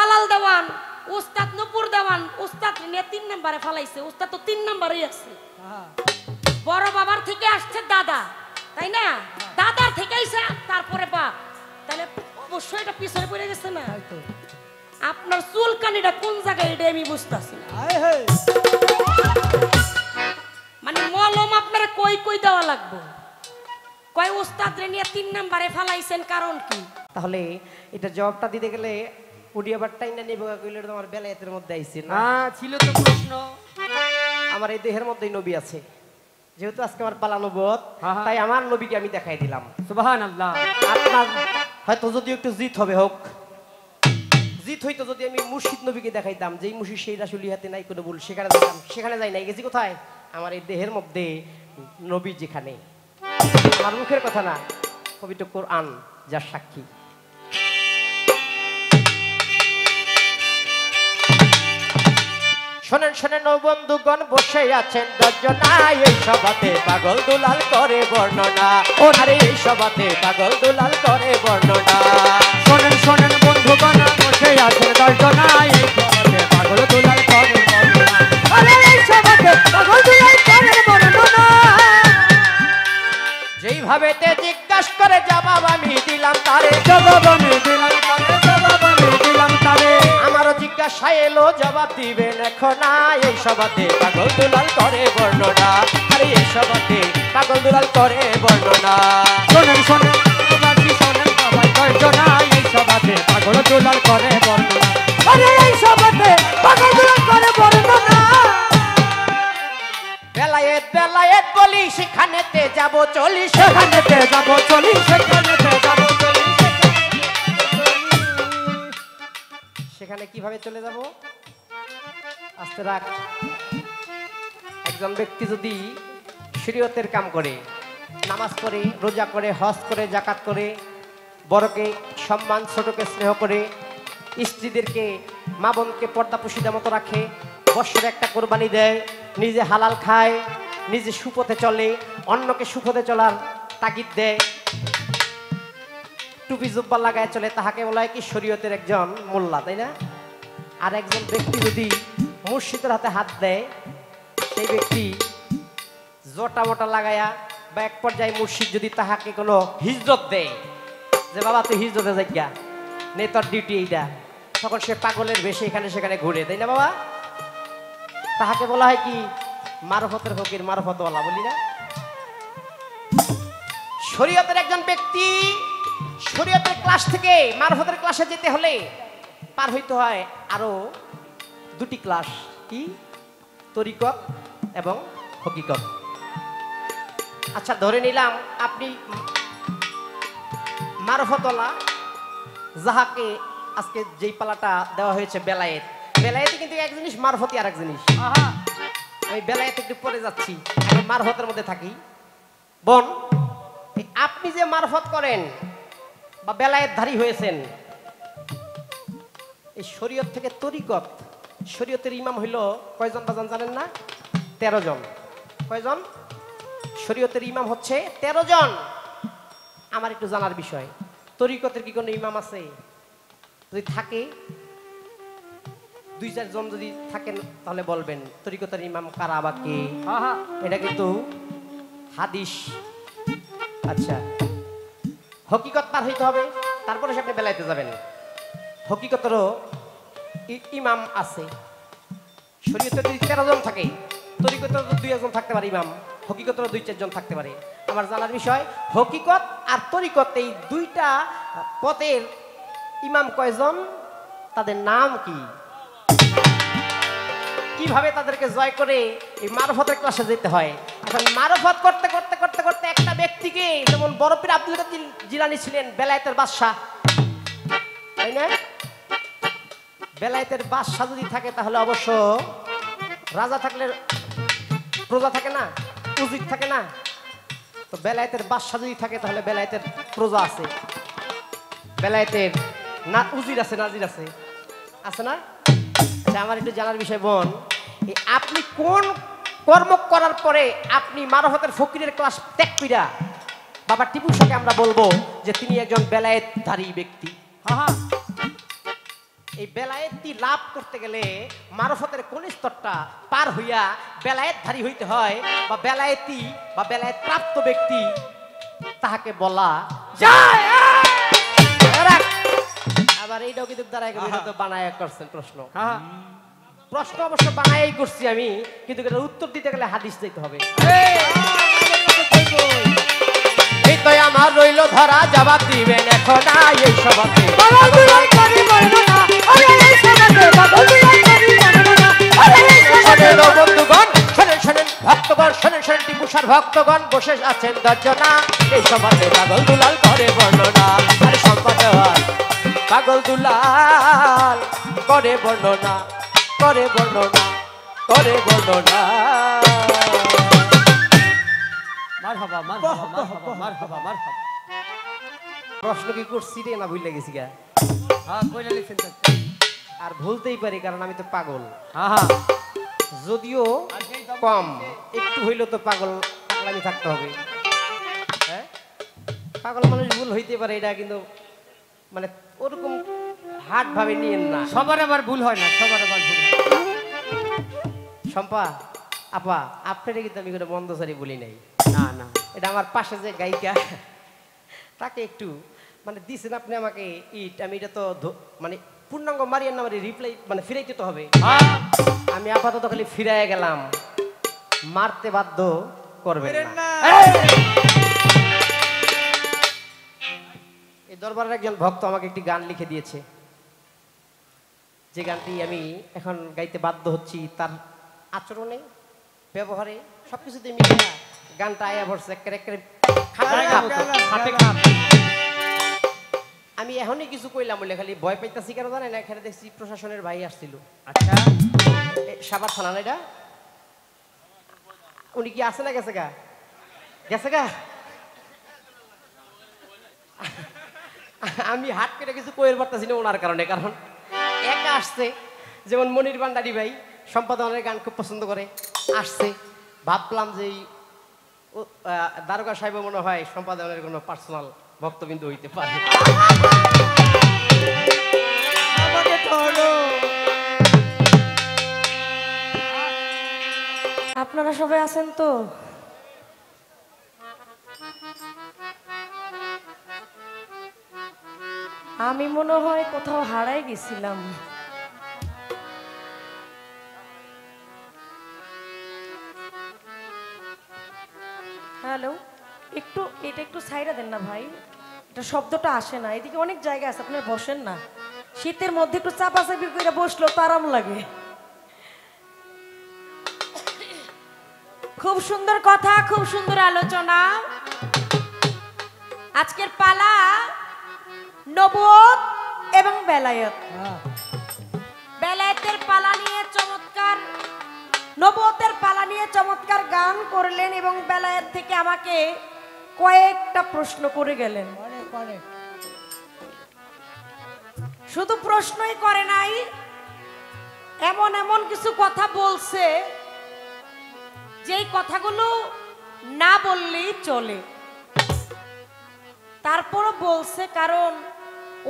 জালাল দেওয়ান উস্তাদ নূপুর দেওয়ান উস্তাদ নিয়ে 3 নম্বরে ফলাইছে উস্তাদ তো 3 নম্বরেই আছে বড় বাবার থেকে আসছে দাদা তাই না দাদার থেকে আইছে তারপরে বাপ তাহলে অবশ্যই এটা পিছনে পড়ে গেছে না আপনার চুলকানিটা কোন জায়গায় এটা আমি বুঝতাছি না মানে মলম আপনারা কই কই দেওয়া লাগবে কয় উস্তাদ রে নিয়ে 3 নম্বরে ফলাইছেন কারণ কি তাহলে এটা জবাবটা দিতে গেলে উড়ি আবার টাইনা নিব কইলে তোমার বেলায়েতের মধ্যে আইছে না ছিল তো প্রশ্ন আমার এই দেহের মধ্যেই নবী আছে যেহেতু আজকে আমার পালা নবুয়ত তাই আমার নবীকে আমি দেখাই দিলাম সুবহানাল্লাহ আপনার হয়তো যদি একটু জিত হবে হোক জিত হইতো যদি আমি মুর্শিদ নবীকে দেখাইতাম যেই মুর্শিদ সেই রাসূলি হাতে নাই কোনো ভুল সেখানে যেতাম সেখানে যাই নাই গেছি কোথায় আমার এই দেহের মধ্যে নবী যেখানে আমার মুখের কথা না পবিত্র কোরআন যার সাক্ষী শোনেন শোনেন ও বন্ধুগণ বসে আছেন 10 জনা এই সভাতে পাগল দুলাল করে বর্ণনা ও আরে এই সভাতে পাগল দুলাল করে বর্ণনা শোনেন শোনেন বন্ধুগণ বসে আছেন 10 জনা এই সভাতে পাগল দুলাল করে বর্ণনা আরে এই সভাতে পাগল দুলাল করে বর্ণনা যেইভাবে তে জিজ্ঞাসা করে জবাব আমি দিলাম তারে জবাব আমি দিলাম তারে জবাব আমি দিলাম তারে আমারও জিজ্ঞাসা এলো জবাব দিবেন এখন এই সভাতে পাগল দুলাল করে বর্ণনা আরে এই সভাতে পাগল দুলাল করে বর্ণনা শোনেন শোনেন বাকি শোনেন সবাই 10 জনা এই সভাতে পাগল দুলাল করে বর্ণনা আরে এই সভাতে পাগল দুলাল করে বর্ণনা বেলায়েত বেলায়েত বলি সেখানেতে যাব চলি সেখানেতে যাব চলি সেখানেতে যাব চলি সেখানে কিভাবে চলে যাব আস্তে রাখ একজন ব্যক্তি যদি শরীয়তের কাম করে নামাজ পড়ে রোজা করে হজ করে যাকাত করে বড়কে সম্মান ছোটকে স্নেহ করে স্ত্রীদেরকে মা বোনকে পর্দা পুশিদা মতো রাখে বৎসরে একটা কোরবানি দেয় নিজে হালাল খায় নিজে সুপথে চলে অন্যকে সুপথে চলার তাগিদ দেয় টুপি জুব্বা লাগায় চলে তাহাকে বলা হয় কি শরীয়তের একজন মোল্লা তাই না আর একজন ব্যক্তি যদি মুর্শিদের হাতে হাত দেয় সেই ব্যক্তি জটা মোটা লাগায়া বা এক পর্যায়ে মুর্শিদ যদি তাহাকে কোনো হিজরত দেয় যে বাবা তুই হিজরতে যাইগা নে তোর ডিউটি এইটা তখন সে পাগলের বেশি এখানে সেখানে ঘুরে তাই না বাবা তাহাকে বলা হয় কি মারফতের ফকির মারফতওয়ালা বলি না শরীয়তের একজন ব্যক্তি শরীয়তের ক্লাস থেকে মারফতের ক্লাসে যেতে হলে পার হইতে হয় আরো 2টি ক্লাস কি তরিকত এবং হকিকত আচ্ছা ধরে নিলাম আপনি মারফতওয়ালা যাহাকে আজকে যেই পালাটা দেওয়া হয়েছে বেলায়েত বেলায়েতে কিন্তু এক জিনিস মারফতি আর এক জিনিস আমি বেলায়েত একটু পরে যাচ্ছি আমি মারফতের মধ্যে থাকি বোন আপনি যে মারফত করেন বা বেলায়েতধারী হয়েছেন এই শরীয়ত থেকে তরিকত শরীয়তের ইমাম হইল কয়জন বাজান জানেন না 13 জন কয়জন শরীয়তের ইমাম হচ্ছে 13 জন আমার একটু জানার বিষয় তরিকতের কি কোনো ইমাম আছে যদি থাকে 2-4 জন যদি থাকেন তাহলে বলবেন তরিকতের ইমাম কারা বা কে এটা কিন্তু হাদিস আচ্ছা হকিকত পার হইতে হবে তারপরে আপনি বেলাইতে যাবেন হকিকতেরও ইমাম আছে শরীয়তে যদি 13 জন থাকে তরিকতেরও 2 জন থাকতে পারে ইমাম হকিকতেরও 2-4 জন থাকতে পারে আমার জানার বিষয় হকিকত আর তরিকত এই 2টা পথের ইমাম কয়জন তাদের নাম কি কিভাবে তাদেরকে জয় করে এই মারফতের ক্লাসে যেতে হয় এখন মারফত করতে করতে করতে করতে একটা ব্যক্তিকে যেমন বড় পীর আব্দুল কাদের জিলানী ছিলেন বেলায়েতের বাদশা তাই না বেলায়েতের বাদশা যদি থাকে তাহলে অবশ্য রাজা থাকলে প্রজা থাকে না উজির থাকে না তো বেলায়েতের বাদশা যদি থাকে তাহলে বেলায়েতের প্রজা আছে বেলায়েতের না উজির আছে নাজির আছে আছে না আমার একটু জানার বিষয় বোন আপনি কোন কর্ম করার পরে আপনি মারফতের ফকিরের ক্লাস ত্যাগ কইরা বাবা টিপু সাহেবকে আমরা বলবো যে তিনি একজন বেলায়েতধারী ব্যক্তি এই বেলায়েতি লাভ করতে গেলে মারফতের কোন স্তরটা পার হইয়া বেলায়েতধারী হইতে হয় বা বেলায়েতি বা বেলায়েত প্রাপ্ত ব্যক্তি তাহাকে বলা যায়। আবার এইটাও কিন্তু দ্বারা বানায় করছেন প্রশ্ন। প্রশ্ন অবশ্য বানাই করছি আমি, কিন্তু এটার উত্তর দিতে গেলে হাদিস দিতে হবে। এই তো আমার রইল ধরা, জবাব দিবেন এখন এই সবাতে বন্ধুগণ, শোনেন শোনেন ভক্তগণ, শোনেন শোনেন টিপুসার ভক্তগণ বসে আছেন 10 জনা। এই সভাতে পাগল দুলাল করে বর্ণনা, আরে সম্পাদক পাগল দুলাল করে বর্ণনা, করে বর্ণনা, করে বর্ণনা। মারহাবা মারহাবা মারহাবা মারহাবা মারহাবা। প্রশ্ন কি করছি রে না ভুলে গেছি গা? হ্যাঁ কইলা লিখছেন তো। আর ভুলতেই পারি, কারণ আমি তো পাগল। হ্যাঁ যদিও কম, একটু হইলেও তো পাগল পাগলামি থাকতে হবে। হ্যাঁ, পাগল মানুষ ভুল হইতে পারে, এটা কিন্তু মানে ওরকম হাট ভাবে নিয়েন না। সবার আবার ভুল হয় না, সবার আবার ভুল হয়। শম্পা আপা, আপনারা কিন্তু আমি কোনো মন্দসারি বলি নাই। না না, এটা আমার পাশে যে গায়িকা, তাকে একটু মানে দিছেন আপনি আমাকে ইট, আমি এটা তো মানে পূর্ণাঙ্গ মারিয়ার নামে রিপ্লাই মানে ফিরাইতে তো হবে। আমি আপাতত খালি ফিরাইয়া গেলাম, মারতে বাধ্য করবেন না। এই দরবারের একজন ভক্ত আমাকে একটি গান লিখে দিয়েছে, যে গানটি আমি এখন গাইতে বাধ্য হচ্ছি। তার আচরণে, ব্যবহারে, সবকিছুতে মিলিয়ে গানটা আয়া ভরছে আমি এখনই কিছু কইলাম বলে খালি ভয় পাইতাছি কেন জানেন? এখানে দেখছি প্রশাসনের ভাই আসছিল। আচ্ছা সাবার থানা না এটা? উনি কি আছে না গেছে গা? গেছে গা? আমি হাট কেটে কিছু কইর পারতাছি না ওনার কারণে, কারণ একা আসছে। যেমন মনির ভান্ডারী ভাই সম্পাদনের গান খুব পছন্দ করে, আসছে। ভাবলাম যে দারোগা সাহেব মনে হয় সম্পাদনের কোনো পার্সোনাল ভক্তবিন্দু হইতে পারে। আপনারা সবাই আছেন তো? আমি মনে হয় কোথাও হারাই গেছিলাম। হ্যালো, একটু এটা একটু সাইডা দেন না ভাই, এটা শব্দটা আসে না। এদিকে অনেক জায়গা আছে, আপনারা বসেন না। শীতের মধ্যে একটু চাপাচাপি করে বসলো তো আরাম লাগে। খুব সুন্দর কথা, খুব সুন্দর আলোচনা। আজকের পালা নবুয়ত এবং বেলায়েত। বেলায়েতের পালা নিয়ে চমৎকার, নবুয়তের পালা নিয়ে চমৎকার গান করলেন এবং বেলায়েত থেকে আমাকে কয়েকটা প্রশ্ন করে গেলেন। শুধু প্রশ্নই করে নাই, এমন এমন কিছু কথা বলছে যেই কথাগুলো না বললেই চলে। তারপরও বলছে, কারণ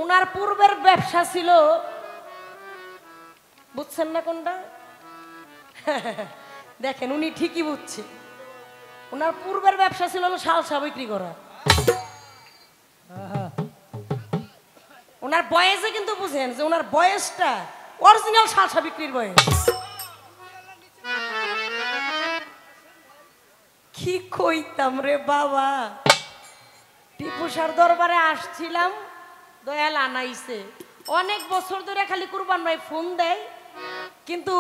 ওনার পূর্বের ব্যবসা ছিল, বুঝছেন না কোনটা? দেখেন উনি ঠিকই বুঝছে। ওনার পূর্বের ব্যবসা ছিল শালসা বিক্রি করা। ওনার বয়সে কিন্তু বুঝেন যে ওনার বয়সটা অরিজিনাল শালসা বিক্রির বয়স। কি কইতাম রে বাবা, টিপুসার দরবারে আসছিলাম, দয়াল আনাইছে। অনেক বছর ধরে খালি কুরবান ভাই ফোন দেয়, কিন্তু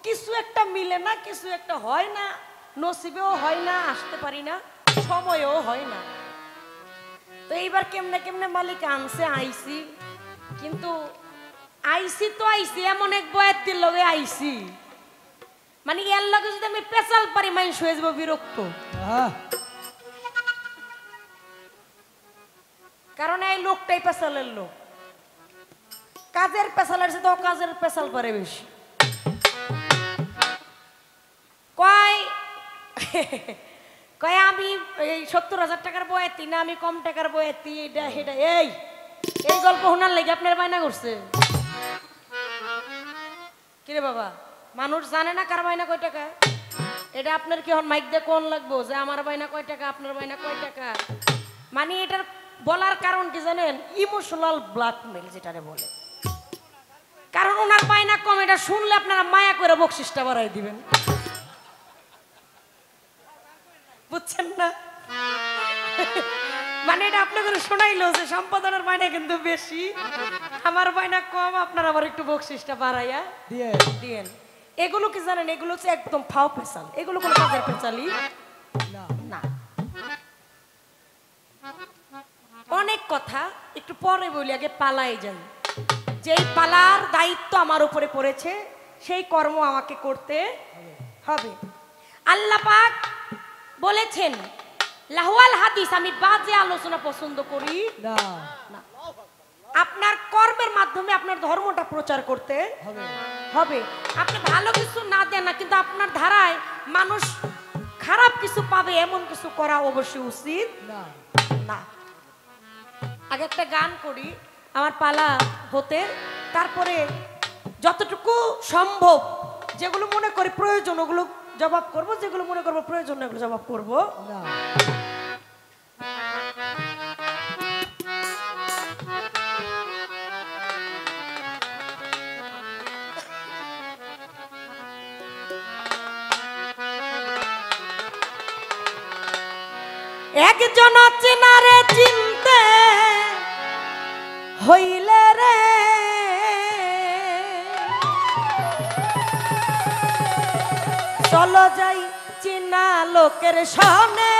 কিছু একটা মিলে না, কিছু একটা হয় না, নসিবেও হয় না, আসতে পারি না, সময়ও হয় না। তো এইবার কেমনে কেমনে মালিক আনছে, আইসি। কিন্তু আইসি তো আইসি, এমন এক বয়াতির লগে আইসি, মানে এর লগে যদি আমি পেশাল পারি মানুষ হয়ে যাবো বিরক্ত। কারণ এই লোকটাই পেশালের লোক, কাজের পেশালের সাথে কাজের পেশাল পারে বেশি। কয় আমি এই 70,000 টাকার বয়াতি না, আমি কম টাকার বয়াতি, এটা সেটা। এই গল্প শোনার লেগে আপনার বায়না করছে। কিরে বাবা, মানুষ জানে না কার বাইনা কয় টাকা? এটা আপনার কি হন মাইক দিয়ে কোন লাগবো যে আমার বাইনা কয় টাকা, আপনার বাইনা কয় টাকা? মানে এটার বলার কারণ কি জানেন? ইমোশনাল ব্ল্যাকমেল যেটারে বলে। কারণ ওনার বাইনা কম, এটা শুনলে আপনারা মায়া করে বকশিসটা বাড়াই দিবেন, বুঝছেন না? মানে এটা আপনাদের শোনাইলো যে সম্পাদনের বাইনা কিন্তু বেশি, আমার বাইনা কম, আপনার আবার একটু বকশিসটা বাড়াইয়া দিয়েন। এগুলো কি জানেন? এগুলো হচ্ছে একদম ফাও পেশাল, এগুলো কোনো কাজের পেশালি না। অনেক কথা একটু পরে বলি, আগে পালাই যাই। যেই পালার দায়িত্ব আমার উপরে পড়েছে সেই কর্ম আমাকে করতে হবে। আল্লাহ পাক বলেছেন লাহওয়াল হাদিস, আমি বাজে আলোচনা পছন্দ করি না। আপনার কর্মের মাধ্যমে আপনার ধর্মটা প্রচার করতে হবে। আপনি ভালো কিছু না দেন না, কিন্তু আপনার ধারায় মানুষ খারাপ কিছু পাবে এমন কিছু করা অবশ্যই উচিত না। আগে একটা গান করি আমার পালা হতে, তারপরে যতটুকু সম্ভব যেগুলো মনে করি প্রয়োজন ওগুলো জবাব করব, যেগুলো মনে করবো প্রয়োজন এগুলো জবাব করব না। একজন চেনারে চিনতে হইলে রে চলো যাই চিনা লোকের সামনে,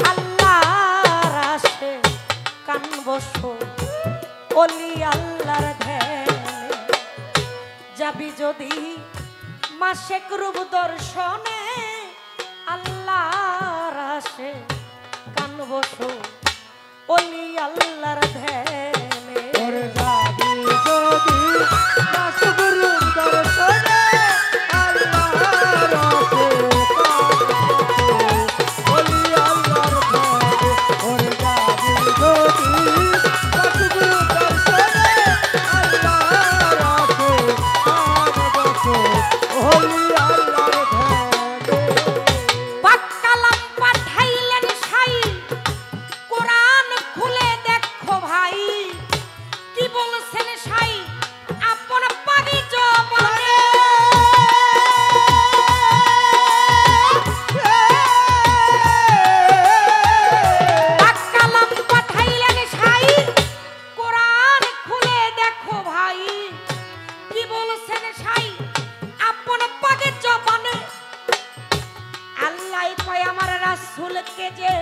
আল্লাহর আসে কান বসো ওলি আল্লাহর ধ্যানে, যাবি যদি মাসেক রূপ দর্শনে, আল্লাহর আসে কান বসো ওলি আল্লাহর ধ্যানে। ওরে যাবি যদি মাসেক রূপ দর্শনে, আল্লাহর আসে ওলি আল্লাহর ধ্যানে। ওরে যাবি যদি মাসেক রূপ দর্শনে, আল্লাহর আসে কান বসো ওলি আল্লাহর ধ্যানে। পাক্কালাম পাঠাইলেন সাই, কোরআন খুলে দেখো ভাই, কি বলছেন সাই আপন পাগি জবানে। পাক্কালাম পাঠাইলেন সাই, কোরআন খুলে দেখো ভাই, কি বলছেন সাই আপন পাগি জবানে। আল্লাহ কয় আমার রাসূলকে যে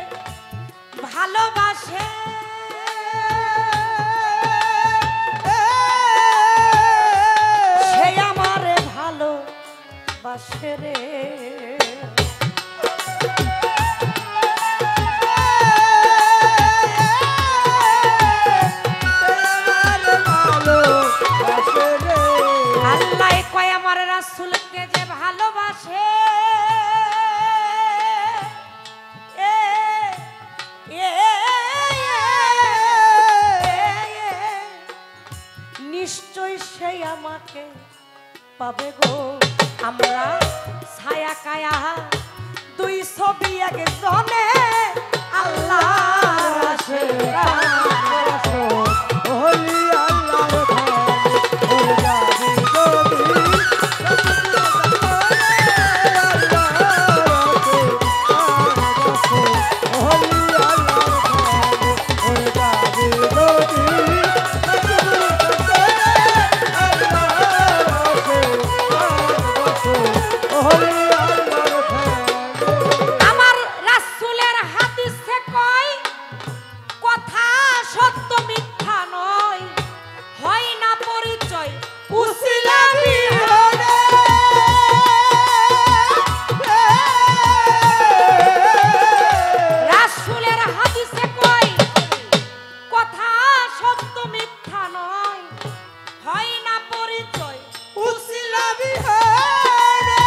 ভালোবাসে, সে আমারে ভালোবাসে রে। আল্লাহ কয় আমার রাসূলকে যে ভালোবাসে, নিশ্চয় সেই আমাকে পাবে গো। আমরা ছায়া কায়া দুই ছবি আগে জনে, আল্লাহ আসে ওলি আল্লাহর ধ্যানে। ওরে যাবি যদি আমার রাসূলের হাদিসে কয় কথা সত্য মিথ্যা নয়, হয় না পরিচয় উসিলা বিহনে। রাসূলের হাদিসে কয় কথা সত্য মিথ্যা নয়, হয় না পরিচয় উসিলা বিহনে।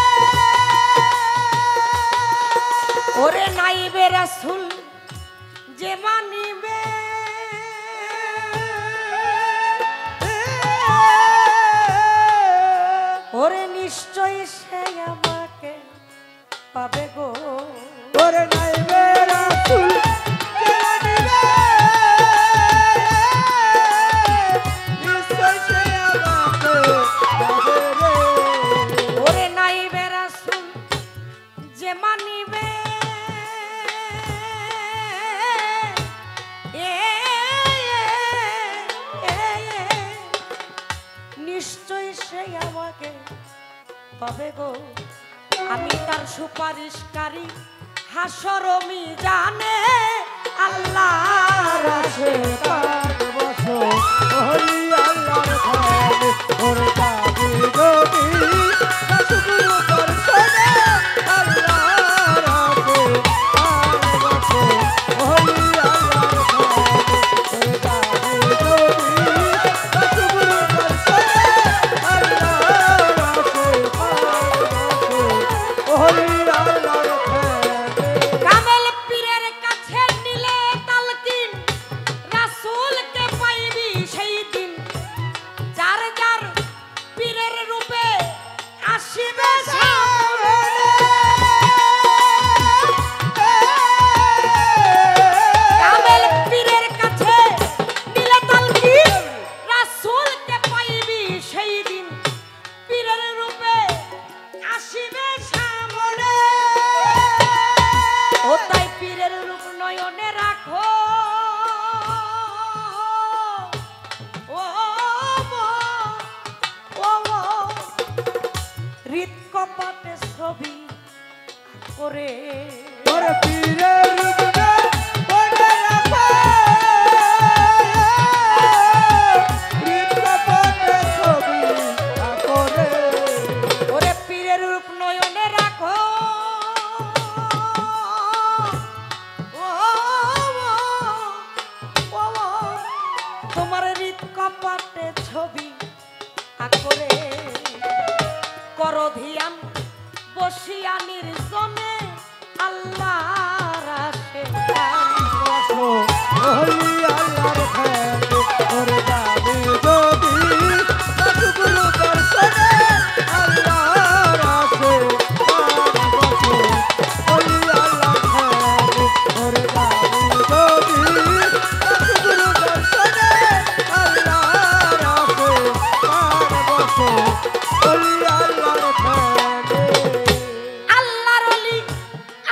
ওরে নাইবে রাসূল যে মানিবে, ওরে পাবে গো। ওরে নাইবে রাসূল জানিবে নিশ্চয় সে আমাকে পাবে রে। ওরে নাইবে রাসূল যে মানিবে নিশ্চয় সে আমাকে পাবে গো। আমি তার সুপারিশকারী হাসর মিজানে আল্লাহর আশিকার। বসো ওলি আল্লাহর ঘরে ওরে যাবি যদি রাসূল দর্শনে আল্লাহর রাতে আর বসো ওলি আল্লাহর ঘরে ওরে যাবি যদি রাসূল দর্শনে আল্লাহর রাতে আর বসো ওলি আল্লাহর ঘরে। কামেল পীরের কাছে নিলে তালকিন রাসূলকে পাইবি সেই দিন। যার যার পীরের রূপে আসিবে সামনে। কামেল পীরের কাছে নিলে তালকিন রাসূলকে পাইবি সেই দিন। পীরের রূপে আসিবে সামনে। ও তাই পীরের রূপ নয়নে রাখো ও ও হৃদ কপাটে ছবি করে। ওরে পীরের রূপে মনে রাখো হৃদকপটে ছবি আঁকরে। ওরে পীরের রূপ নয়নে রাখো ও তোমার হৃদ কপাটে ছবি আঁকরে। করো ধ্যান বসিয়া নির্জনে আল্লাহর আশিকার। বসো ওলি আল্লাহর ঘরে ওরে যাবি যদি রাসূল দর্শনে আল্লাহর রাতে আর বসো ওলি আল্লাহর ঘরে ওরে যাবি যদি রাসূল দর্শনে আল্লাহর রাতে আর বসো ওলি আল্লাহর ঘরে। আল্লাহর ওলি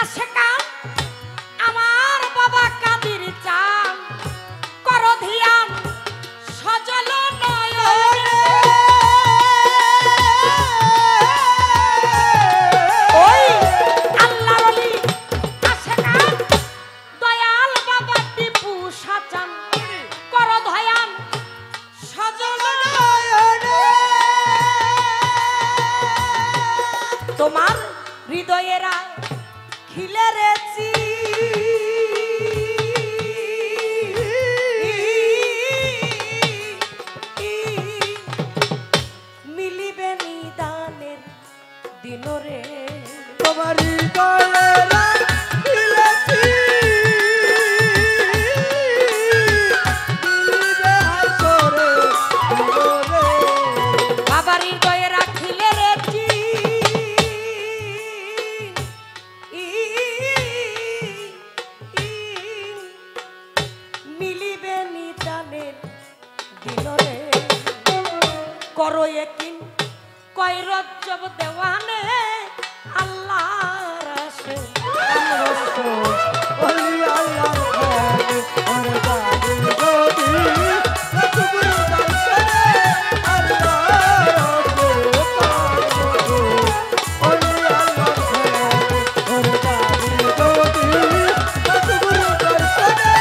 আশিকান আমার বাবা কাদির চান। করো ধ্যান সজল নয়নে। ওই আল্লাহর ওলি আশিকান দয়াল বাবা টিপু সাজান। করো ধ্যান সজল নয়নে। তোমার হৃদয়েরা খিলে রেছি মিলিবে নিদানের দিনরে। তোমার হৃদয়ে রাখিলেছি মিলিবে হাসরে দিনরে। বাবার হৃদয়ে রাখিলে রেছি মিলিবে নিদানের দিনরে। করো একিন কয় রজ্জব দেওয়ানে আল্লাহর আশিকার। ওলি আল্লাহর ঘরে ওরে যাবি যদি রাসূল দর্শনে আল্লাহর রাতে আর বসো ওলি আল্লাহর ঘরে ওরে যাবি যদি রাসূল দর্শনে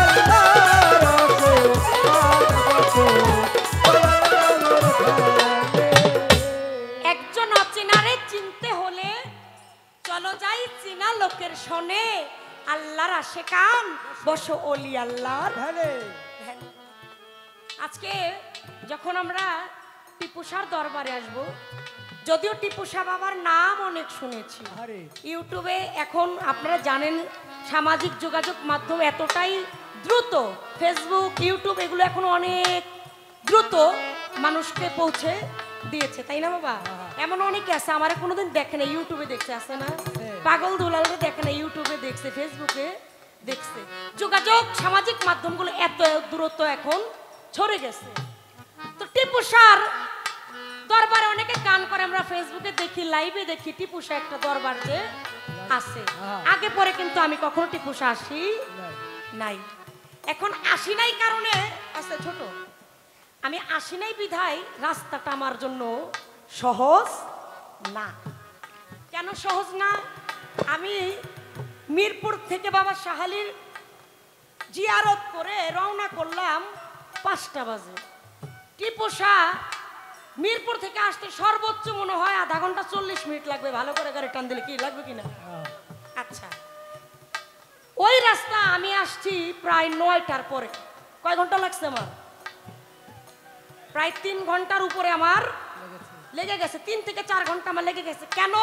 আল্লাহর রাতে আর বসো ওলি আল্লাহর ঘরে। একজন অচেনারে চিনতে হলে চলো যাই চিনা লোকের শোনে আল্লাহর আশিকান বসো ওলি আল্লাহর। আজকে যখন আমরা টিপুসার দরবারে আসব, যদিও টিপুসা বাবার নাম অনেক শুনেছি, ইউটিউবে এখন আপনারা জানেন সামাজিক যোগাযোগ মাধ্যম এতটাই দ্রুত, ফেসবুক ইউটিউব এগুলো এখন অনেক দ্রুত মানুষকে পৌঁছে দিয়েছে, তাই না বাবা? এমন অনেকে আছে আমার কোনোদিন দেখে না, ইউটিউবে দেখছে, আছে না? পাগল দুলালকে দেখে না, ইউটিউবে দেখছে, ফেসবুকে দেখছে। যোগাযোগ সামাজিক মাধ্যমগুলো এত দূরত্ব এখন ছড়ে গেছে। তো টিপু সার দরবারে অনেকে গান করে, আমরা ফেসবুকে দেখি, লাইভে দেখি টিপু সার একটা দরবার যে আছে। আগে পরে কিন্তু আমি কখনো টিপু সার আসি নাই। এখন আসি নাই কারণে আছে ছোট, আমি আসি নাই বিধায় রাস্তাটা আমার জন্য সহজ না। কেন সহজ না? আমি মিরপুর থেকে বাবা শাহালির জিয়ারত করে রওনা করলাম 5টা বাজে। টিপু সাহ মিরপুর থেকে আসতে সর্বোচ্চ মনে হয় আধা ঘন্টা 40 মিনিট লাগবে, ভালো করে গাড়ি টান দিলে। কি লাগবে কিনা? আচ্ছা, ওই রাস্তা আমি আসছি প্রায় 9টার পরে। কয় ঘন্টা লাগছে আমার? প্রায় 3 ঘন্টার উপরে আমার লেগে গেছে। 3 থেকে 4 ঘন্টা আমার লেগে গেছে। কেন?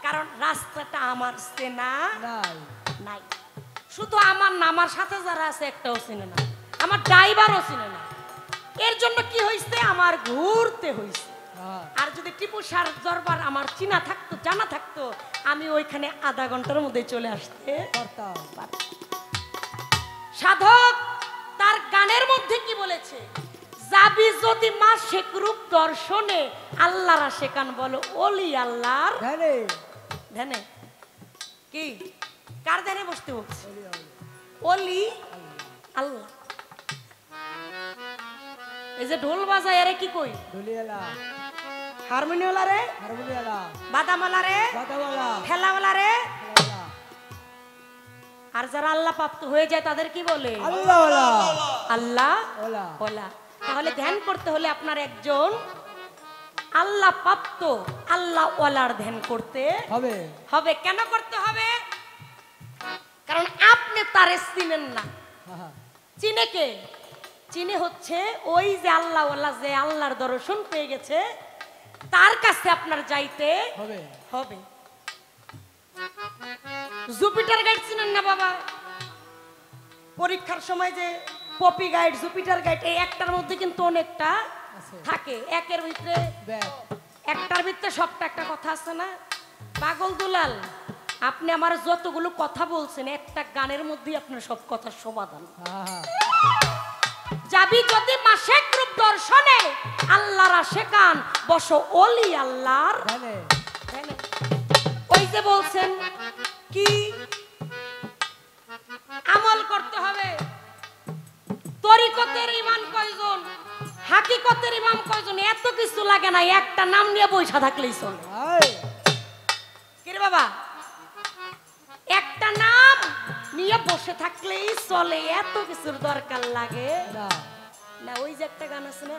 কারণ রাস্তাটা আমার চেনা নাই। শুধু আমার না, আমার সাথে যারা আছে একটাও চিনে না, আমার ড্রাইভারও চিনে না। এর জন্য কি হয়েছে, আমার ঘুরতে হয়েছে। আর যদি টিপু সার দরবার আমার চিনা থাকতো, জানা থাকতো, আমি ওইখানে আধা ঘন্টার মধ্যে চলে আসতে পারতাম। সাধক তার গানের মধ্যে কি বলেছে? যাবি যদি মা শেখ রূপ দর্শনে, আল্লাহরা শেখান বলো ওলি আল্লাহর ধ্যানে। কি কার ধ্যানে বসতে বলছে? ওলি আল্লাহ। এই যে ঢোল বাজায় আরে কি কই? হারমোনিয়ালা রে, বাদামালা রে, ঠেলাওয়ালা রে। আর যারা আল্লাহ প্রাপ্ত হয়ে যায় তাদের কি বলে? আল্লাহ ওলা। তাহলে ধ্যান করতে হলে আপনার একজন আল্লাহ প্রাপ্ত আল্লাহ ওয়ালার ধ্যান করতে হবে। কেন করতে হবে? কারণ আপনি তারে চিনেন না। চিনে কে? চিনে হচ্ছে ওই যে আল্লাহ ওয়ালা, যে আল্লাহর দর্শন পেয়ে গেছে, তার কাছে আপনার যাইতে হবে। জুপিটার গাইড চিনেন না বাবা? পরীক্ষার সময় যে পপি গাইড, জুপিটার গাইড, এই একটার মধ্যে কিন্তু অনেকটা থাকে। একের ভিতরে একটার ভিতরে সবটা একটা কথা আছে না? পাগল দুলাল, আপনি আমার যতগুলো কথা বলছেন, একটা গানের মধ্যেই আপনার সব কথার সমাধান। যাবি যদি মাসেক রূপ দর্শনে, আল্লাহরা শেখান বসো ওলি আল্লাহর ধ্যানে। ওই যে বলছেন কি আমল করতে হবে। তরিকতের ইমাম কয়জন, হাকিকতের ইমাম কয়জন, এত কিছু লাগে না, একটা নাম নিয়ে বৈশা থাকলেই চলে। কি রে বাবা? একটা নাম নিয়ে বসে থাকলেই চলে, এত কিছুর দরকার লাগে না। ওই যে একটা গান আছে না,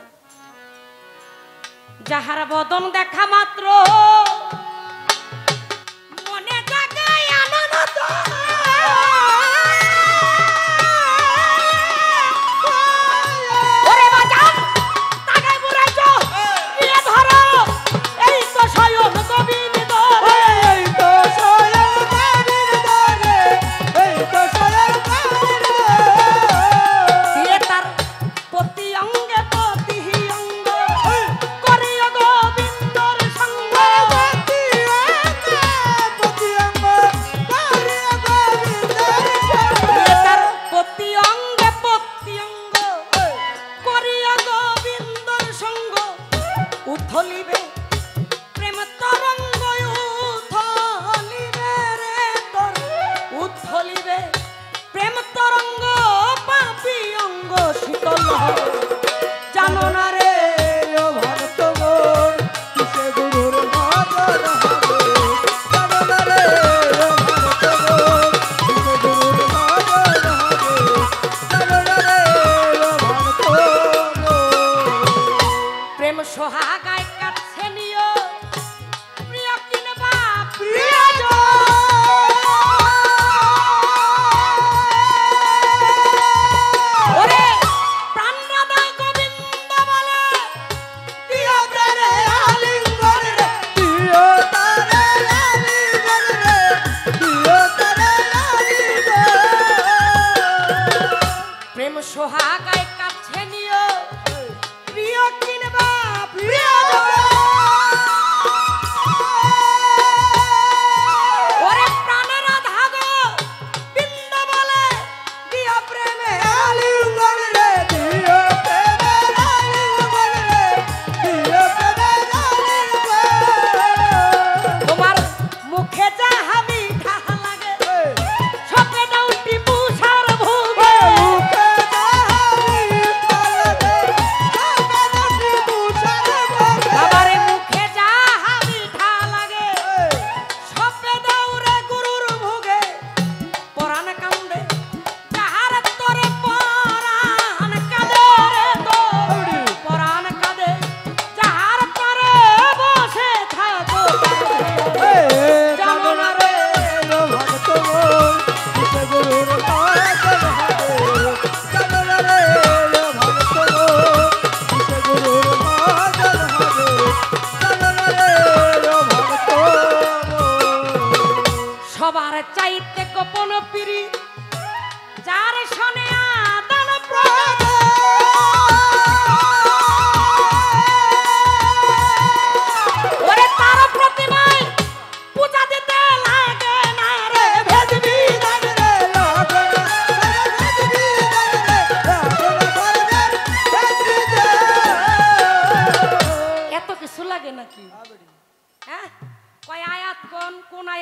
যাহার বদন দেখা মাত্র মনে জাগায় আনন্দ, ওরে বাজান তাকাই বুড়াইছো নিয়ে ধরো, এই তো স্বয়ং গোবিন্দ ধরে, এই তো স্বয়ং গোবিন্দ ধরে, এই তো স্বয়ং গোবিন্দ ধরে। তার প্রতি অঙ্গে প্রতি অঙ্গ করিও গোবিন্দর সঙ্গ, প্রতি অঙ্গ করিও গোবিন্দর সঙ্গ। তার প্রতি অঙ্গে প্রতি অঙ্গ করিও গোবিন্দর সঙ্গ, উথলিবে প্রেম তরঙ্গ, উথলিবে রে তোর, উথলিবে প্রেম তরঙ্গ, পাপি অঙ্গ শীতল হবে। জানো না রে ও ভক্ত মোর, কিসে গুরুর মদন হবে। জানো না রে ও ভক্ত মোর, কিসে গুরুর মদন হবে। জানো না রে ও ভক্ত মোর। প্রেম সোহাগায় কাছে নিও, প্রিয় কিনবা প্রিয়জন। ওরে প্রাণরাধা গোবিন্দ বলে, দিও তারে আলিঙ্গন রে, দিও তারে আলিঙ্গন রে, দিও তারে আলিঙ্গন। প্রেম সোহাগায় কাছে নিও, প্রিয় কিনবা প্রিয়জন।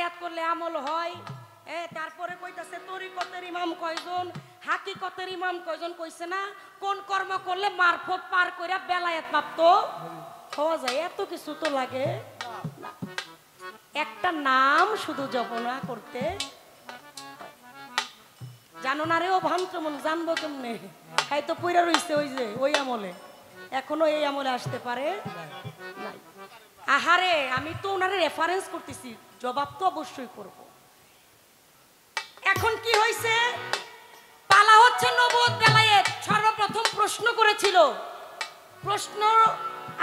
বেলায়াত করলে আমল হয়। তারপরে কইতাছে তরিকতের ইমাম কয়জন, হাকিকতের ইমাম কয়জন, কইছে না কোন কর্ম করলে মারফত পার কইরা বেলায়াত প্রাপ্ত হওয়া যায়। এত কিছু তো লাগে না, একটা নাম শুধু জপনা করতে। জানো না রে ও ভান্ত্রমন, জানবো কেমনে? হ্যাঁ তো পইরা রইছে ওই যে ওই আমলে, এখনো এই আমলে আসতে পারে নাই। আহারে আমি তো ওনারে রেফারেন্স করতেছি, জবাব তো অবশ্যই করব। এখন কি হয়েছে, পালা হচ্ছে নবুয়ত বেলায়েত। সর্বপ্রথম প্রশ্ন করেছিল, প্রশ্ন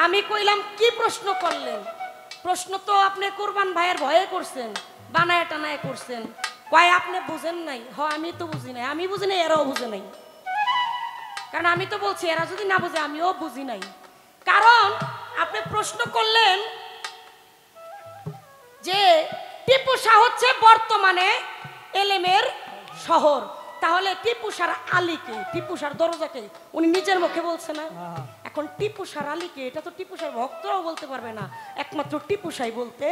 আমি কইলাম কি প্রশ্ন করলেন? প্রশ্ন তো আপনি কুরবান ভাইয়ের ভয়ে করছেন, বানায় টানায় করছেন। কয় আপনি বুঝেন নাই? হ আমি তো বুঝি নাই। আমি বুঝি নাই, এরাও বুঝে নাই। কারণ আমি তো বলছি এরা যদি না বুঝে আমিও বুঝি নাই। কারণ আপনি প্রশ্ন করলেন যে টিপু শাহ হচ্ছে বর্তমানে এলেমের শহর, তাহলে টিপু শাহ আলীকে, টিপু শাহ দরজাকে উনি নিজের মুখে বলছে না। এখন টিপু শাহ আলীকে, এটা তো টিপু শাহ ভক্তরাও বলতে পারবে না, একমাত্র টিপু শাহ বলতে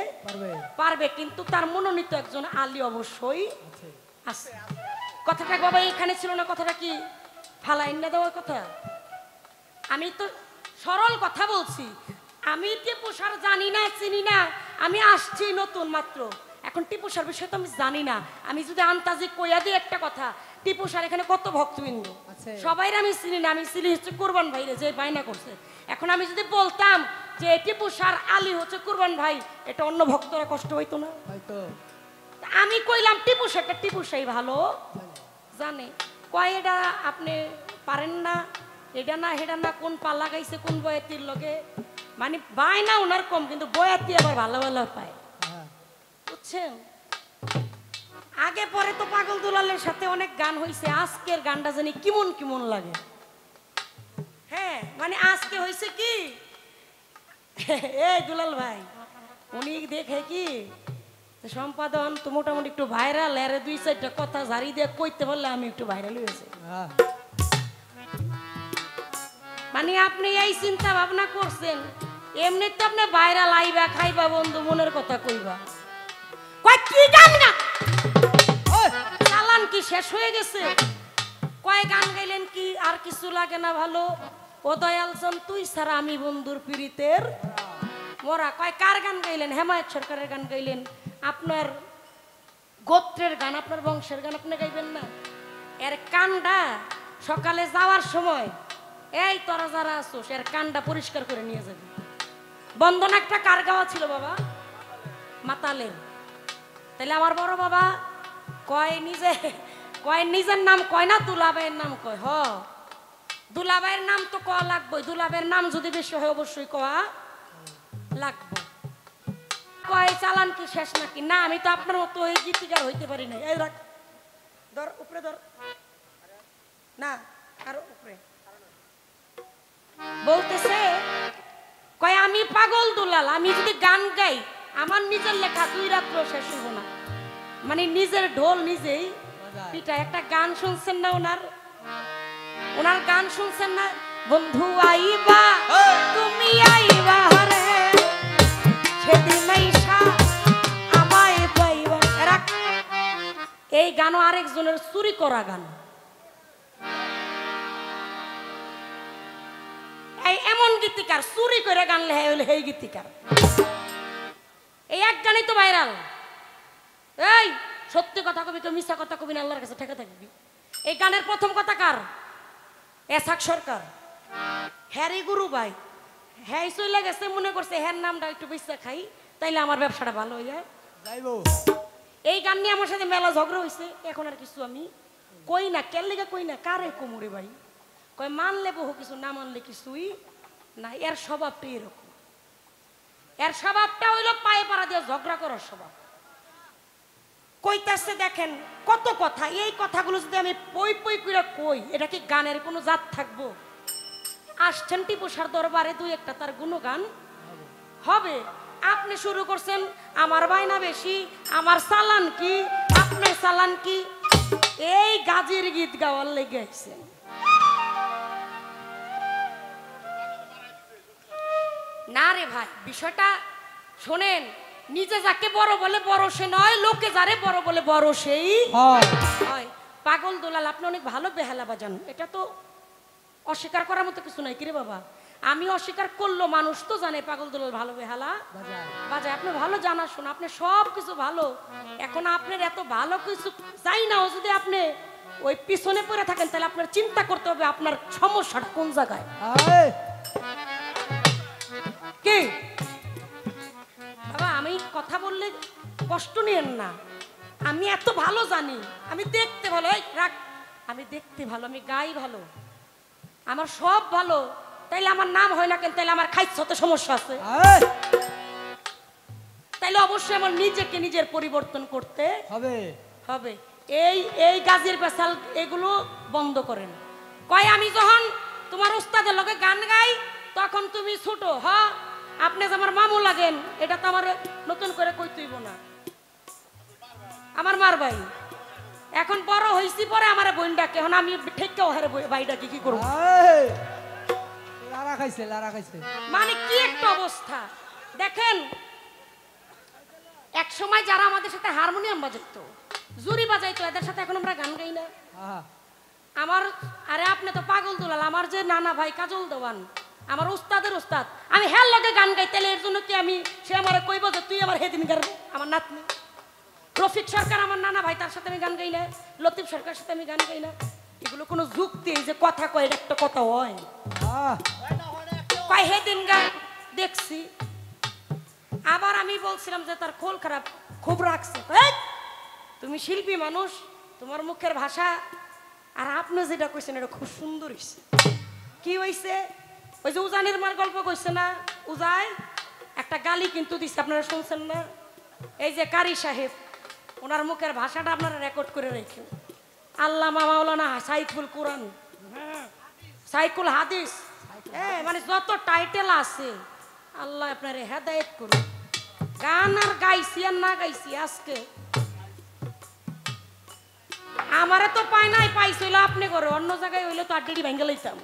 পারবে। কিন্তু তার মনোনীত একজন আলী অবশ্যই আছে। কথাটা বাবা এখানে ছিল না, কথাটা কি ফালাইন না দেওয়ার কথা? আমি তো সরল কথা বলছি। আমি টিপু শাহ জানি না, চিনি না, আমি আসছি নতুন মাত্র। এখন টিপু শাহর বিষয়ে তো আমি জানি না। আমি যদি আন্তাজি কইয়া দিই একটা কথা, টিপু শাহ এখানে কত ভক্তবৃন্দ, সবাই আমি চিনি না। আমি চিনি হচ্ছে কুরবান ভাই যে বায়না করছে। এখন আমি যদি বলতাম যে টিপু শাহ আলী হচ্ছে কুরবান ভাই, এটা অন্য ভক্তরা কষ্ট হইতো না? আমি কইলাম টিপু শাহটা টিপু শাহ ভালো জানে। কয় এটা আপনি পারেন না, এটা না হেটা না, কোন পাল্লা গাইছে কোন বয়াতির লগে, মানে বায়না ওনার কম, কিন্তু বয়াতি আবার ভালো ভালো পায়, বুঝছেন? আগে পরে তো পাগল দুলালের সাথে অনেক গান হয়েছে, আজকের গানটা জানি কেমন কেমন লাগে। হ্যাঁ মানে আজকে হয়েছে কি, এই দুলাল ভাই উনি দেখে কি সম্পাদন তো মোটামুটি একটু ভাইরাল, এর দুই চারটা কথা ঝাড়ি দিয়ে কইতে পারলে আমি একটু ভাইরাল হয়েছে। মানে আপনি এই চিন্তা ভাবনা করছেন, এমনি তো আপনি ভাইরাল আইবা খাইবা বন্ধু মনের কথা কইবা। কয় কি গান না চালান কি শেষ হয়ে গেছে? কয় গান গাইলেন কি আর কিছু লাগে না ভালো? ও দয়ালজন তুই ছাড়া আমি বন্ধুর পীড়িতের মোরা। কয় কার গান গাইলেন? হেমায়েত সরকারের গান গাইলেন। আপনার গোত্রের গান, আপনার বংশের গান আপনি গাইবেন না? এর কানটা সকালে যাওয়ার সময় এই তোরা যারা আছো এর কানটা পরিষ্কার করে নিয়ে যাবে। বন্ধন একটা কার গাওয়া ছিল বাবা? মাতালের। তাহলে আমার বড় বাবা কয় নিজের নাম কয় না, দুলাভাইয়ের নাম কয়। হ দুলাভাইয়ের নাম তো কয়া লাগবে, দুলাভাইয়ের নাম যদি বেশি হয় অবশ্যই কয়া লাগবে। কয় চালান কি শেষ নাকি? না আমি তো আপনার মতো এই গীতিকার হইতে পারি না। এই রাখ, ধর উপরে ধর, না আর উপরে। বলতেছে কয় আমি পাগল দুলাল, আমি যদি গান গাই আমার নিজের লেখা 2 রাত্র শেষ হইব না। মানে নিজের ঢোল নিজেই পিটা। একটা গান শুনছেন না ওনার গান শুনছেন না? বন্ধু আইবা তুমি আইবা রে সেদিন আইসা আমায় পাইবা। এই গানও আরেকজনের চুরি করা গান। এই এমন গীতিকার চুরি করে গান লেখা হইলে এই গীতিকার। এই এক গানই তো ভাইরাল। এই সত্যি কথা কবি তো মিথ্যা কথা কবি না, আল্লাহর কাছে ঠেকে থাকবি। এই গানের প্রথম কথা কার? এসাক সরকার। হ্যারি গুরু ভাই হ্যাঁ চলে গেছে, মনে করছে হ্যার নামটা একটু বেশি খাই তাইলে আমার ব্যবসাটা ভালো হয়ে যায়। এই গান নিয়ে আমার সাথে মেলা ঝগড়া হয়েছে। এখন আর কিছু আমি কই না, কেন লেগে কই না, কারে কোমরে ভাই কয় মানলে বহু কিছু, না মানলে কিছুই না। এর স্বভাবটা এরকম, এর স্বভাবটা হইলো পায়ে পাড়া দিয়ে ঝগড়া করার স্বভাব। কইতাছে দেখেন কত কথা, এই কথাগুলো যদি আমি পই পই করে কই এটা কি গানের কোনো জাত থাকবো? আসছেন টিপু শাহর দরবারে, 2-1টা তার গুণগান হবে। আপনি শুরু করছেন আমার বায়না বেশি, আমার চালান কি, আপনার চালান কি, এই গাজির গীত গাওয়ার লেগে আইছেন। না রে ভাই বিষয়টা শোনেন, নিজে যাকে বড় বলে বড় সে নয়, লোকে যারে বড় বলে বড় সেই হয়। হয়। পাগল দুলাল আপনি অনেক ভালো বেহালা বাজান, এটা তো অস্বীকার করার মতো কিছু নাই। কিরে বাবা, আমি অস্বীকার করলো মানুষ তো জানে পাগল দুলাল ভালো বেহালা বাজায়। আপনি ভালো জানা শোনা, আপনি সব কিছু ভালো। এখন আপনার এত ভালো কিছু চাই না, যদি আপনি ওই পিছনে পড়ে থাকেন তাহলে আপনার চিন্তা করতে হবে আপনার সমস্যাটা কোন জায়গায়। এই, কি বাবা, আমি কথা বললে কষ্ট নিয়েন না, আমি এত ভালো জানি, আমি দেখতে ভালো। এই রাখ, আমি দেখতে ভালো, আমি গাই ভালো, আমার সব ভালো, তাইলে আমার নাম হয় না কেন? তাইলে আমার খাইতে হতে সমস্যা আছে, এই, তাইলে অবশ্যই আমার নিজেকে নিজের পরিবর্তন করতে হবে। হবে। এই এই গাজীর পেশাল এগুলো বন্ধ করেন। কয় আমি যখন তোমার উস্তাদের লগে গান গাই তখন তুমি ছোট, হ আপনি যে আমার মামু লাগেন এটা তো আমার নতুন করে কই তুইব না, আমার মার ভাই। এখন বড় হইছি পরে আমার বোন ডাকে, এখন আমি ঠেকেও হারে ভাই ডাকি, কি করবো? এই, লারা খাইছে, লারা খাইছে। মানে কি একটা অবস্থা দেখেন। এক সময় যারা আমাদের সাথে হারমোনিয়াম বাজাইতো, জুরি বাজাইতো, এদের সাথে এখন আমরা গান গাই না। আহা, আমার, আরে আপনি তো পাগল দুলাল, আমার যে নানা ভাই কাজল দেওয়ান, আমার উস্তাদের উস্তাদ, আমি হ্যার লগে গান গাই, তাহলে এর জন্য কি আমি, সে আমার কইব যে তুই আমার হেদিন গারবো? আমার নাতনি রফিক সরকার আমার নানা ভাই, তার সাথে আমি গান গাই না। লতিফ সরকারের সাথে আমি গান গাই না। এগুলো কোনো যুক্তি? এই যে কথা কয়, এটা একটা কথা হয়? আহ, কয় হেদিন গান দেখছি। আবার আমি বলছিলাম যে তার খোল খারাপ, খুব রাখছে। এই, তুমি শিল্পী মানুষ, তোমার মুখের ভাষা আর আপনি যেটা কইছেন এটা খুব সুন্দর হইছে। কি হইছে? ওই যে উজানির মার গল্প কইছে না, উজাই একটা গালি কিন্তু দিচ্ছে, আপনারা শুনছেন না? এই যে কারি সাহেব, ওনার মুখের ভাষাটা আপনারা রেকর্ড করে রেখেন। আল্লামা মাওলানা সাইফুল কোরআন, সাইকুল হাদিস, হ্যাঁ, মানে যত টাইটেল আছে আল্লাহ আপনারে হেদায়েত করুন। গান আর গাইছি আর না গাইছি, আজকে আমারে তো পাই নাই, পাইছিল আপনি করে, অন্য জায়গায় হইলে তো আড্ডি ভেঙে লইতাম।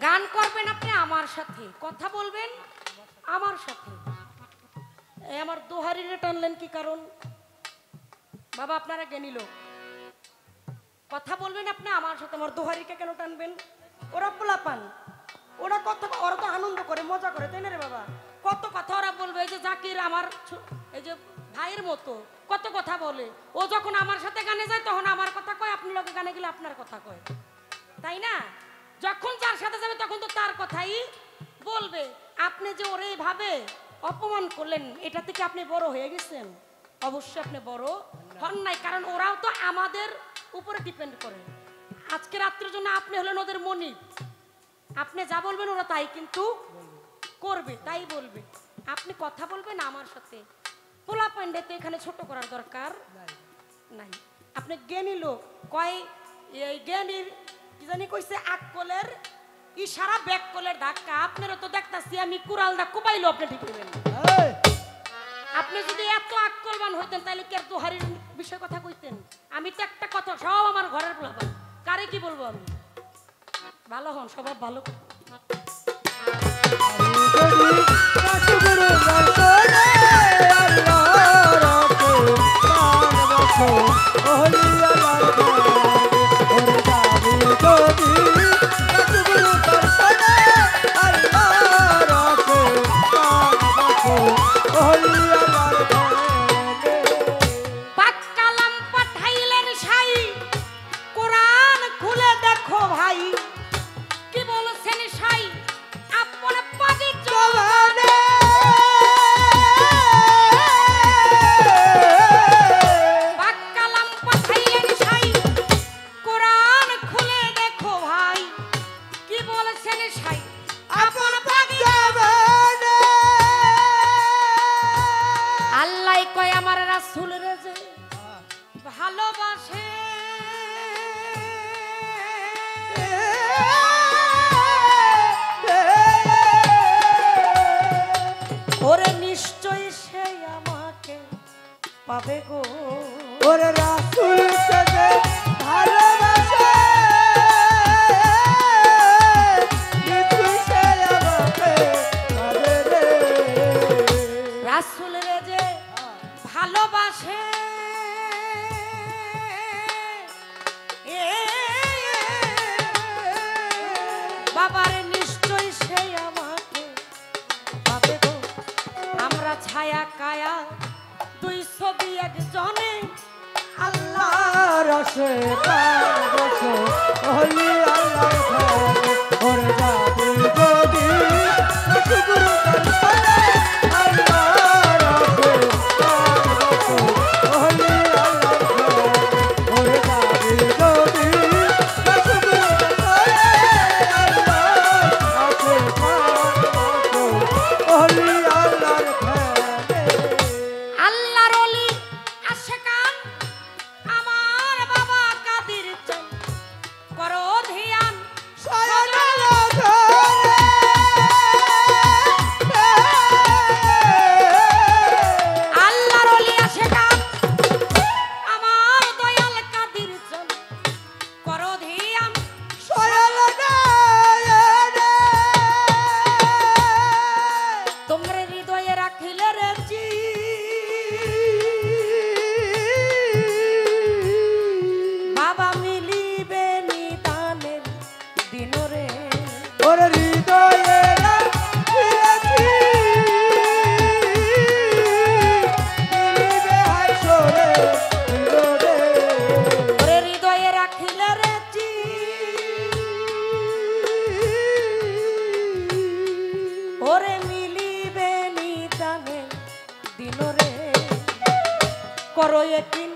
গান করবেন আপনি আমার সাথে, কথা বলবেন আমার সাথে। এই আমার দোহারিরে টানলেন কি কারণ? বাবা আপনারা জ্ঞানী লোক, কথা বলবেন আপনি আমার সাথে, আমার দোহারিকে কেন টানবেন? ওরা পোলাপান, ওরা কথা, ওরা তো আনন্দ করে মজা করে, তাই না রে বাবা? কত কথা ওরা বলবে। এই যে জাকির আমার এই যে ভাইয়ের মতো কত কথা বলে, ও যখন আমার সাথে গানে যায় তখন আমার কথা কয়, আপনি লোকে গানে গেলে আপনার কথা কয়, তাই না? যখন যার সাথে যাবে তখন তো তার কথাই বলবে। আপনি যে ওরে এইভাবে অপমান করলেন, এটা থেকে আপনি বড় হয়ে গেছেন? অবশ্যই আপনি বড় হন নাই, কারণ ওরাও তো আমাদের উপরে ডিপেন্ড করে। আজকে রাত্রের জন্য আপনি হলেন ওদের মনিব, আপনি যা বলবেন ওরা তাই কিন্তু করবে, তাই বলবে। আপনি কথা বলবেন আমার সাথে। পোলা পান্ডে তো এখানে ছোট করার দরকার নাই। আপনি জ্ঞানী লোক, কয় এই জ্ঞানীর কি জানি কইছে আকলের ইশারা ব্যাককলের ধাক্কা। আপনারা তো দেখতাছি আমি কুড়াল দা কুপাইলো আপনি ঠিক করবেন। এই, আপনি যদি এত আকলবান হইতেন তাহলে কি আর দোহারির বিষয় কথা কইতেন? আমি তো একটা কথা, সব আমার ঘরের পোলাপান, কারে কি বলবো আমি? ভালো হন, স্বভাব ভালো করুন। পাক্কালাম পাঠাইলেন সাই, কোরআন খুলে দেখো ভাই, কি বলছেন সাই আপন পাগি জবানে। পাক্কালাম পাঠাইলেন সাই, কোরআন খুলে দেখো ভাই, কি বলছেন সাই আপন পাগি জবানে। আল্লাহ কয় আমার রাসূল রে যে ভালোবাসে, পাবে গো। ওরে রাসূল সাথে ভালোবাসে মৃত্যু সে আমাকে পাবে রে। রাসূল রে যে ভালোবাসে বাবারে নিশ্চয় সে আমাকে পাবে গো। আমরা ছায়া কায়া দুই ছবি একজনে আল্লাহ আল্লাহর আশীর্বাদ বসে ওলি আল্লাহর ঘরে ওরে যাবি যদি শুকর করতে আল্লাহর আশীর্বাদ বসে ওলি আল্লাহর ঘরে ওরে যাবি যদি শুকর করতে আল্লাহর আশীর্বাদ বসে ওলি আল্লাহর ঘরে। আল্লাহর ওলি আশিকান আমার বাবা কাদির চান করো ধ্যান আল্লাহর ওলি আশিকান আমার দয়াল কাদির চান করো ধ্যান তোমরা হৃদয়ে রাখিলে রে বাবা মিলিবে নিদানের দিন রে। ওর হৃদয়ে রাখিয়াছি মিলিবে হাসরে হিরোরে। ওরে হৃদয়ে রাখিলে রে ওরে মিলিবে নিদানের দিন রে। করো একিন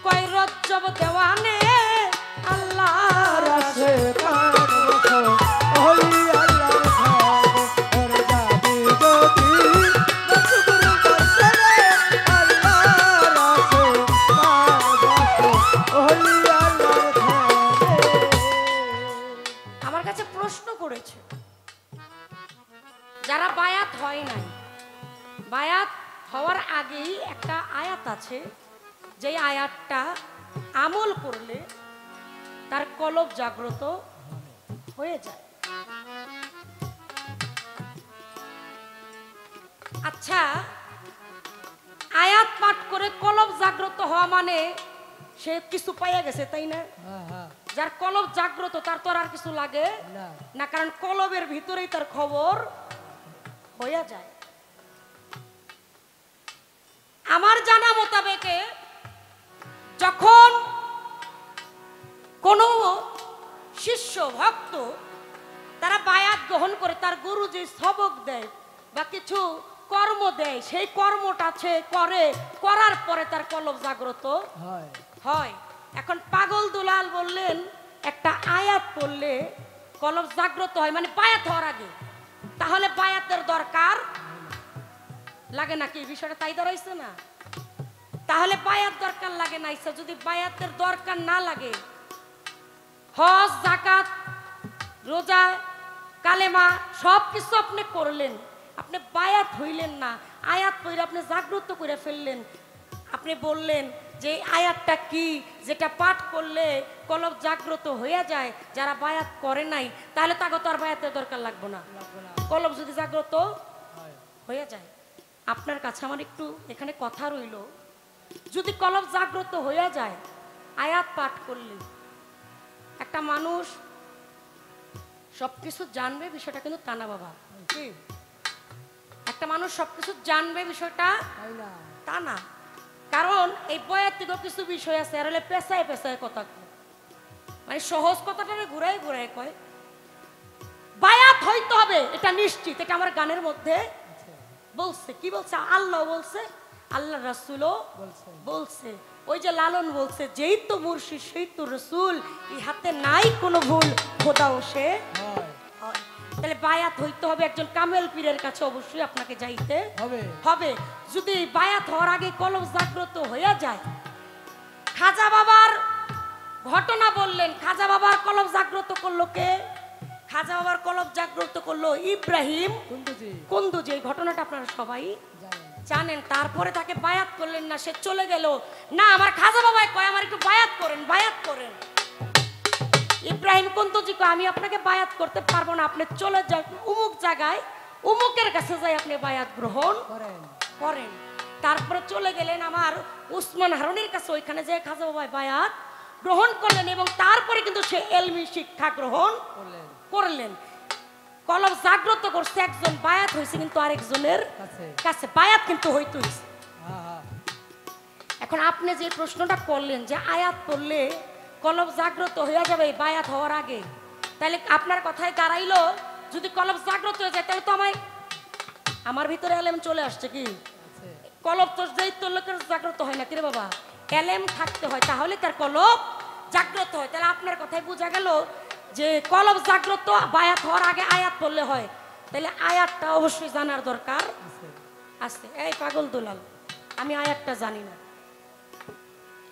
কয় রজ্জব দেওয়ানে আল্লাহর রাসে কান বসো ওলি আল্লাহর ঘরে ওরে যাবি যদি শুকর করতে আল্লাহর রাসে কান বসো ওলি আল্লাহর ঘরে। আমার কাছে প্রশ্ন করেছে যারা বায়াত হয় নাই, বায়াত হওয়ার আগেই একটা আয়াত আছে, যে আয়াতটা আমল করলে তার কলব জাগ্রত হয়ে যায়। আচ্ছা, আয়াত পাঠ করে কলব জাগ্রত হওয়া মানে সে কিছু পাইয়া গেছে, তাই না? যার কলব জাগ্রত তার তো আর কিছু লাগে না, কারণ কলবের ভিতরেই তার খবর হইয়া যায়। আমার জানা মোতাবেকে যখন কোন শিষ্য ভক্ত তারা বায়াত গ্রহণ করে, তার গুরু যে সবক দেয় বা কিছু কর্ম দেয়, সেই কর্মটা সে করে, করার পরে তার কলব জাগ্রত হয়। এখন পাগল দুলাল বললেন একটা আয়াত পড়লে কলব জাগ্রত হয়, মানে বায়াত হওয়ার আগে। তাহলে বায়াতের দরকার লাগে নাকি? বিষয়টা তাই দাঁড়াইছে না? তাহলে বায়াত দরকার লাগে না। ইচ্ছা যদি বায়াতের দরকার না লাগে, হজ যাকাত রোজা কালেমা সব কিছু আপনি করলেন, আপনি বায়াত হইলেন না, আয়াত পড়ে আপনি জাগ্রত করে ফেললেন। আপনি বললেন যে আয়াতটা কি, যেটা পাঠ করলে কলব জাগ্রত হয়ে যায়, যারা বায়াত করে নাই তাহলে তাকে তো আর বায়াতের দরকার লাগবে না। কলব যদি জাগ্রত হয়ে যায়, আপনার কাছে আমার একটু এখানে কথা রইল, যদি কলব জাগ্রত হয়ে যায় আয়াত পাঠ করলে, একটা মানুষ সবকিছু জানবে বিষয়টা কিন্তু তা না বাবা। একটা মানুষ সবকিছু জানবে বিষয়টা তা না, কারণ এই বয়াত থেকে কিছু বিষয় আছে, আর হলে পেশায় পেশায় কথা কয়, মানে সহজ কথাটা ঘুরাই ঘুরাই কয়। বায়াত হইতে হবে এটা নিশ্চিত, এটা আমার গানের মধ্যে বলছে। কি বলছে? আল্লাহ বলছে, আল্লাহ রাসূলও বলছে, ওই যে লালন বলছে, যেই তো মুর্শিদ সেই তো রসুল, এই হাতে নাই কোনো ভুল, খোদাও সে হয়। তাহলে বায়াত হইতে হবে একজন কামেল পীরের কাছে, অবশ্যই আপনাকে যাইতে হবে। যদি বায়াত হওয়ার আগে কলব জাগ্রত হয়ে যায়, খাজা বাবার ঘটনা বললেন, খাজা বাবার কলব জাগ্রত করলো কে? খাজা বাবার কলব জাগ্রত করলো ইব্রাহিম কুন্দুজি। এই ঘটনাটা আপনারা সবাই জানেন তারপরে তাকে বায়াত করলেন না, সে চলে গেল। না আমার খাজা বাবাই কয় আমার একটু বায়াত করেন, বায়াত করেন। ইব্রাহিম কুন্তজি কয় আমি আপনাকে বায়াত করতে পারবো না, আপনি চলে যান অমুক জায়গায়, অমুকের কাছে যাই আপনি বায়াত গ্রহণ করেন। তারপরে চলে গেলেন আমার উসমান হারুনের কাছে, ওইখানে যে খাজা বাবাই বায়াত গ্রহণ করলেন এবং তারপরে কিন্তু সে এলমি শিক্ষা গ্রহণ করলেন। কলব জাগ্রত করছে একজন, বায়াত হয়েছে কিন্তু আরেকজনের কাছে, বায়াত কিন্তু হইতো। এখন আপনি যে প্রশ্নটা করলেন যে আয়াত পড়লে কলব জাগ্রত হয়ে যাবে বায়াত হওয়ার আগে, তাহলে আপনার কথায় দাঁড়াইলো যদি কলব জাগ্রত হয়ে যায় তাহলে তো আমার ভিতরে এলেম চলে আসছে কি? কলব তো যেই তোর লোকের জাগ্রত হয় না কিরে বাবা, এলেম থাকতে হয় তাহলে তার কলব জাগ্রত হয়। তাহলে আপনার কথায় বোঝা গেল যে কলব জাগ্রত বায়াত হওয়ার আগে আয়াত পড়লে হয়, তাহলে আয়াতটা অবশ্যই জানার দরকার আছে। এই পাগল দুলাল, আমি আয়াতটা জানি না,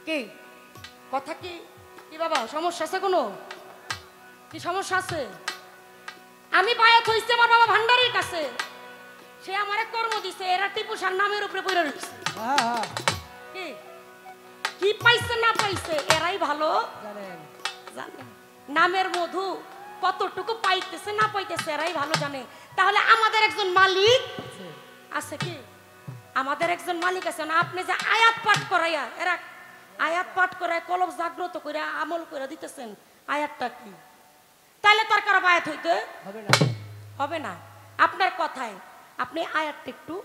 কি কথা কি কি বাবা সমস্যা আছে? কোনো কি সমস্যা আছে? আমি বায়াত হইছি আমার বাবা ভান্ডারির কাছে, সে আমারে কর্ম দিছে, এরা টিপুসার নামের উপরে পড়ে রইছে। কি কি পাইছে না পাইছে এরাই ভালো জানে, নামের মধু কতটুকু পাইতেছে না পাইতেছে এরাই ভালো জানে। তাহলে আমাদের একজন মালিক আছে, কি আমাদের একজন মালিক আছে না? আপনি যে আয়াত পাঠ করাইয়া, এরা আয়াত পাঠ করায় কলব জাগ্রত করে আমল করে দিতেছেন, আয়াতটা কি? তাহলে তার কারো বায়াত হইতে হবে না। আপনার কথায় আপনি আয়াতটা একটু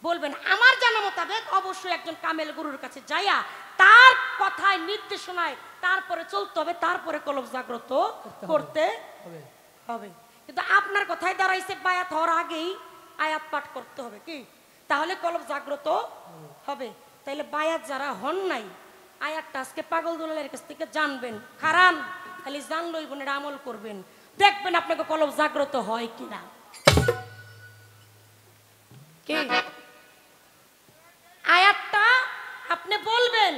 বলবেন। আমার জানা মোতাবেক অবশ্যই একজন কামেল গুরুর কাছে যাইয়া তার কথায় নির্দেশনায় তারপরে চলতে হবে, তারপরে কলব জাগ্রত করতে হবে। কিন্তু আপনার কথায় দাঁড়াইছে বায়াত হওয়ার আগেই আয়াত পাঠ করতে হবে, কি তাহলে কলব জাগ্রত হবে। তাইলে বায়াত যারা হন নাই আয়াতটা আজকে পাগল দুলালের কাছ থেকে জানবেন, খারান খালি জানলই বোনের আমল করবেন, দেখবেন আপনাকে কলব জাগ্রত হয় কিনা। কি আয়াতটা আপনি বলবেন,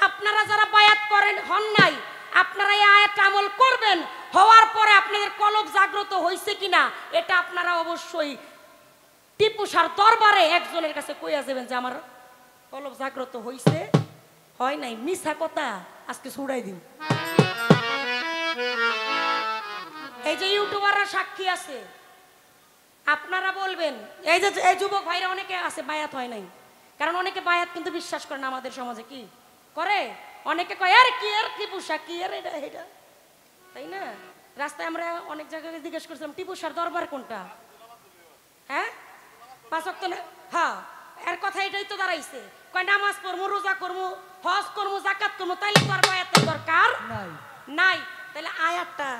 আপনারা যারা বায়াত করেন হন নাই আপনারা এই আয়াতটা আমল করবেন, হওয়ার পরে আপনাদের কলব জাগ্রত হয়েছে কিনা এটা আপনারা অবশ্যই টিপু সার দরবারে একজনের কাছে কইয়া যাবেন যে আমার কলব জাগ্রত হয়েছে হয় নাই। মিছা কথা আজকে ছুড়াই দিন। এই যে ইউটিউবাররা সাক্ষী আছে, আপনারা বলবেন এই যে এই যুবক ভাইরা অনেকে আছে বায়াত হয় নাই, কারণ অনেকে বায়াত কিন্তু বিশ্বাস করে না আমাদের সমাজে। কি করে? অনেকে কয় আর কি আর টিপু সার কি আর এটা এটা, তাই না? রাস্তায় আমরা অনেক জায়গায় জিজ্ঞেস করছিলাম টিপু সার দরবার কোনটা? হ্যাঁ 5 ওয়াক্ত না, হ্যাঁ এর কথা এটাই তো দাঁড়াইছে, কয় নামাজ পড়মু, রোজা করমু, হজ করমু, যাকাত করমু, তাইলে তো আর বায়াতের দরকার নাই। তাহলে আয়াতটা,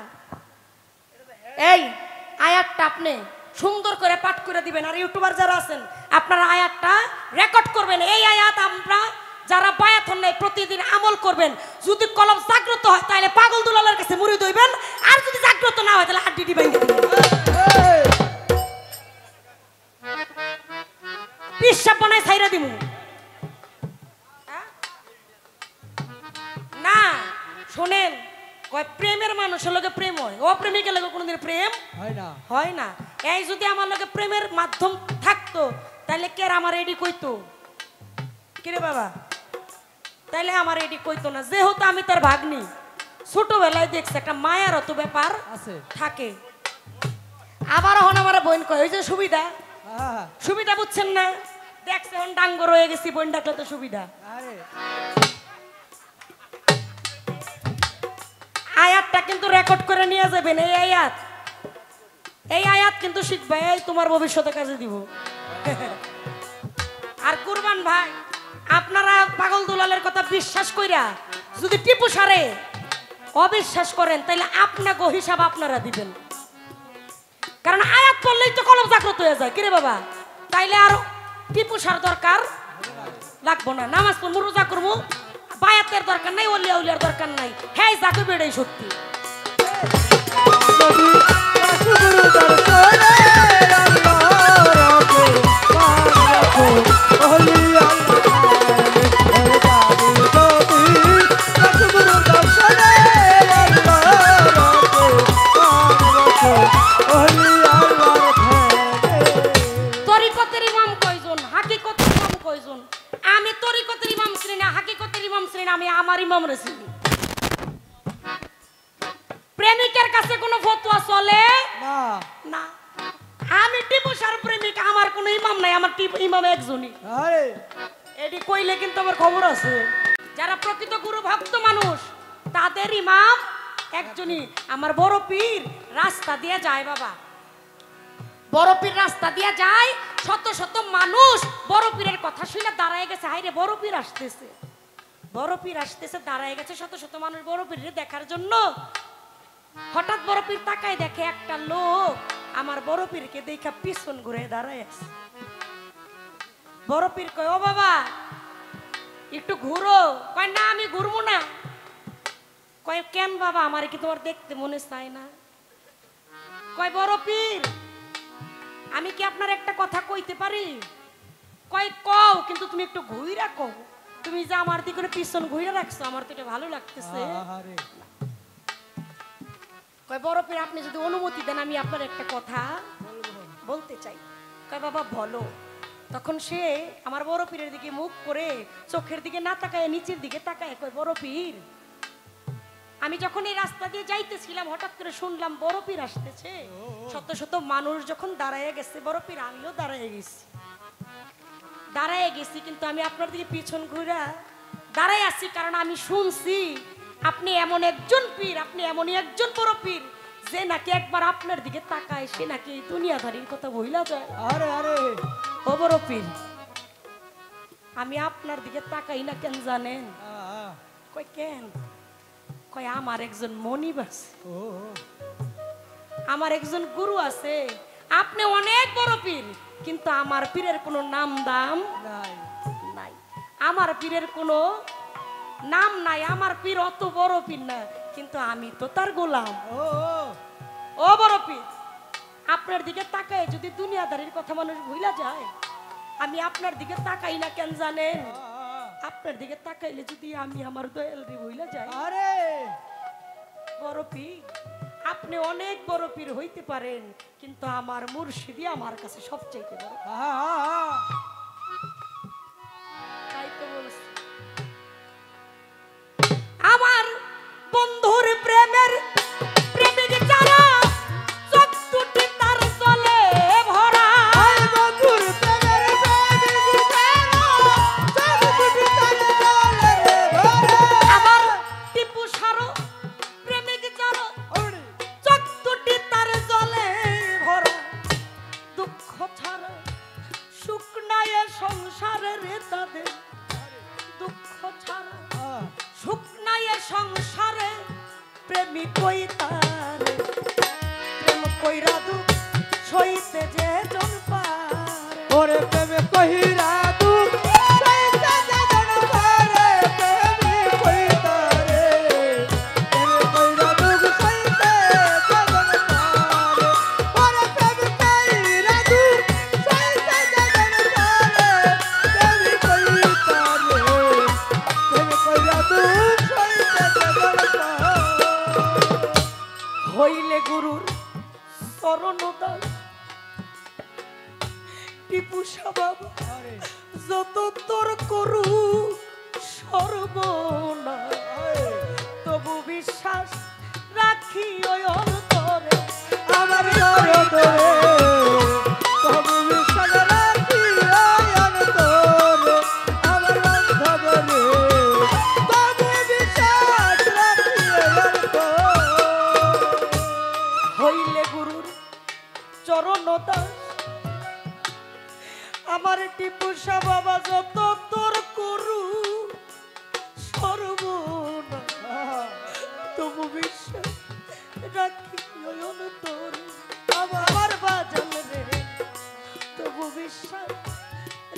এই আয়াতটা আপনি সুন্দর করে পাঠ করে দিবেন। আর ইউটিউবার যারা আছেন আপনারা আয়াতটা রেকর্ড করবেন। এই আয়াত আমরা যারা বায়াত হন নাই প্রতিদিন আমল করবেন। যদি কলব জাগ্রত হয় তাহলে পাগল দুলালের কাছে মুড়ি দইবেন, আর যদি জাগ্রত না হয় তাহলে হাড্ডি ভেঙে দিবেন, পিসাব বানায় ছাইরা দিমু। না শোনেন, কয় প্রেমের মানুষের লগে প্রেম হয়, অপ্রেমিকের লগে কোনোদিন প্রেম হয় না। এই যদি আমার লগে প্রেমের মাধ্যম থাকতো তাহলে কে আমার এডি কইতো? কিরে বাবা, তাইলে আমার এডি কইতো না। যেহেতু আমি তার ভাগ্নি, ছোটবেলায় দেখছি একটা মায়ার অত ব্যাপার থাকে। আবার হন আমার বোন কয় ওই যে সুবিধা, সুবিধা বুঝছেন না? দেখছে হন ডাঙ্গর হয়ে গেছি, বোন ডাকলে তো সুবিধা। আয়াতটা কিন্তু রেকর্ড করে নিয়ে যাবেন। এই আয়াত কিন্তু শিখবে, এই তোমার ভবিষ্যতে কাজে দিব। আর কুরবান ভাই, আপনারা পাগল দুলালের কথা বিশ্বাস কইরা যদি টিপু সারে অবিশ্বাস করেন তাহলে আপনাকে হিসাব আপনারা দিবেন, কারণ আয়াত পড়লেই তো কলব জাগ্রত হয়ে যায়। কিরে বাবা, তাইলে আর টিপু সার দরকার লাগবো না। নামাজ পড়বো, রোজা করবো, বায়াতের দরকার নাই, ওলিয়া উলিয়ার দরকার নাই। হ্যাঁ যাকে বেড়াই সত্যি। তরিকতের ইমাম কয়জন, হাকিকতের ইমাম আমি আমার ইমাম রে চিনি। প্রেমিকের কাছে কোনো ফতোয়া চলে না না। আমি টিপু সার প্রেমিক, আমার কোনো ইমাম নাই, আমার ইমাম একজনই। আরে এটি কইলে কিন্তু আমার খবর আছে। যারা প্রকৃত গুরু ভক্ত মানুষ তাদের ইমাম একজনই। আমার বড় পীর রাস্তা দিয়ে যায় বাবা, বড় পীর রাস্তা দিয়ে যায়, শত শত মানুষ বড় পীরের কথা শুনে দাঁড়ায় গেছে, হাইরে বড় পীর আসতেছে, বড় পীর আসতেছে, দাঁড়ায় গেছে শত শত মানুষ বড় পীরে দেখার জন্য। হঠাৎ বড় পীর তাকায় দেখে একটা লোক আমার বড় পীরকে দেখা পিছন ঘুরে দাঁড়ায় আছে। বড় পীর কয়, ও বাবা একটু ঘুরো। কয় না আমি ঘুরবো না। কয় কেন বাবা, আমার কি তোমার দেখতে মনে চায় না? কয় বড় পীর আমি কি আপনার একটা কথা কইতে পারি? কয় কও, কিন্তু তুমি একটু ঘুইরা কও। তুমি যে আমার দিকে পিছন ঘুইরা রাখছো আমার তো এটা ভালো লাগতেছে। আরে কয় বড় পীর আপনি যদি অনুমতি দেন আমি আপনার একটা কথা বলতে চাই। কয় বাবা বলো। তখন সে আমার বড় পীরের দিকে মুখ করে চোখের দিকে না তাকায় নিচের দিকে তাকায়, কয় বড় পীর আমি যখন এই রাস্তা দিয়ে যাইতেছিলাম হঠাৎ করে শুনলাম বড় পীর আসতেছে। শত শত মানুষ যখন দাঁড়ায় গেছে বড় পীর আমিও দাঁড়ায় গেছি, কিন্তু আমি আপনার দিকে পিছন ঘুরা দাঁড়ায় আছি কারণ আমি শুনছি আপনি এমন একজন পীর, আপনি এমনই একজন বড় পীর যে নাকি একবার আপনার দিকে তাকায় সে নাকি এই দুনিয়াদারির কথা ভুলা যায়। আরে আরে ও বড় পীর আমি আপনার দিকে তাকাই না কেন জানেন? কয় কেন? কয় আমার একজন মনিব আছে, ও আমার একজন গুরু আছে। আপনি অনেক বড় পীর কিন্তু আমার পীরের কোনো নাম দাম নাই নাই, আমার পীরের কোনো নাম নাই। আমার পীর অত বড় পীর না কিন্তু আমি তো তার গোলাম। ও ও বড় পীর আপনার দিকে তাকায় যদি দুনিয়াদারির কথা মানুষ ভুলা যায়, আমি আপনার দিকে তাকাই না কেন জানেন? আপনার দিকে তাকাইলে যদি আমি আমার দয়ালরে ভুলা যাই। আরে বড় পীর আপনি অনেক বড় পীর হইতে পারেন কিন্তু আমার মুর্শিদি আমার কাছে সবচাইতে বড়। তাই তো বলছি আমার বন্ধুর প্রেমের প্রেমিক যারা চোখ দুটি তার চলে ভরা। বন্ধুর প্রেমের প্রেমিক যারা চোখ দুটি তার চলে ভরা। আমার টিপু সারো প্রেমিক যারা চোখ দুটি তার জলে ভরা। দুঃখ ছাড়া সুখ নাই এ সংসারে রে তাদের, দুঃখ ছাড়া সুখ নাই এ সংসারে। প্রেমিক কই তার প্রেম কইরা দুঃখ সইতে যে জন পারে। ওরে প্রেমে কহিরা দুঃখ সইতে যেজন পারে। প্রেমে কইরা রে প্রেমে কইরা দুঃখ সইতে যেজন পারে। ওরে প্রেমে কইরা দুঃখ সইতে যেজন পারে। প্রেমে কইরা রে প্রেমে কইরা দুঃখ সইতে যেজন পারে। হইলে গুরুর চরণ দাস টিপু বাবা আরে যত তোর করু সর্বনাশ, তবু বিশ্বাস রাখি ওই অন্তরে। আমার ধরে ধরে তবু বিশ্বাস রাখি আয়ন তোরে। আমার ধরে তবু বিশ্বাস রাখি আয়ন তোরে। হইলে গুরুর চরণ দাস আমার টিপু বাবা যত তোর করু সর্বনাশ, তবু বিশ্বাস রাখি ওই অন্তরে। আমার বাজান রে তবু বিশ্বাস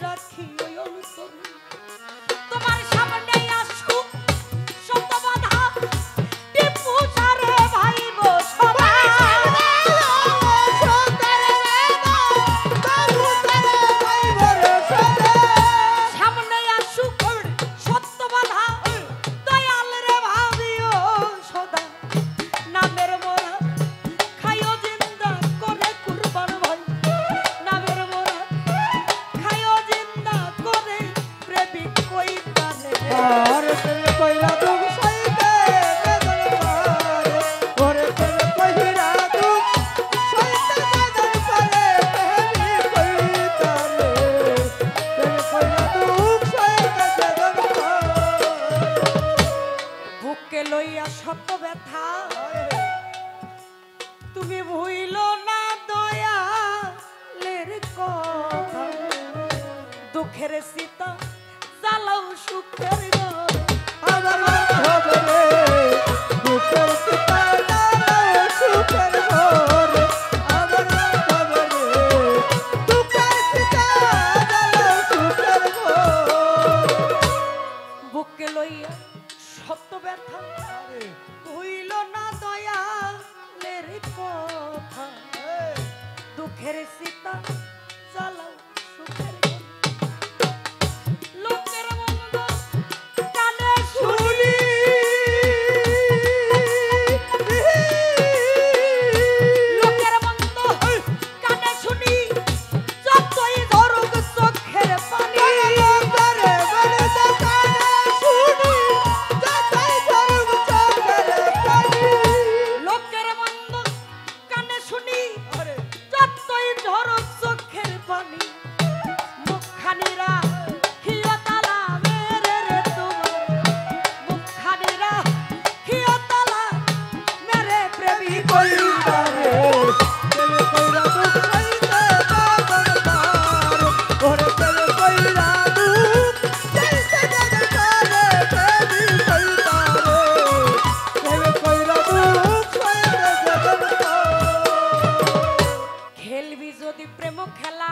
রাখি ওই অন্তরে। তোমার সামনে আসুক শত বাধা টিপু সারে ভাইব সদা। সামনে আসুক সত্য বাধা দয়াল রে ভাবিও সদা। বুকে লইয়া শত ব্যথা তুমি ভুইল না দয়ালের কথা দুঃখের সীতা জ্বালাও সুখের ঘর আমার বান্ধবরে দুঃখের সীতা জ্বালাও সুখের ঘর আমার বান্ধবরে দুঃখের সীতা জ্বালাও সুখের ঘর বুকে লইয়া শত ব্যথা হইল না দয়ালের কথা দুঃখের সীতা জ্বালাও সুখের ঘর লোকের মন্দ কানে শুনি লোকের মন্দ কানে শুনি যতই ধরুক চোখের পানি লোকের মন্দ কানে শুনি যতই ধরুক চোখের পানি মুখখানিরা খিয়তালা মেরে রে তোমার মুখখানিরা খিয়তালা মেরে প্রেমী কইরা রে খেলবি যদি প্রেম খেলা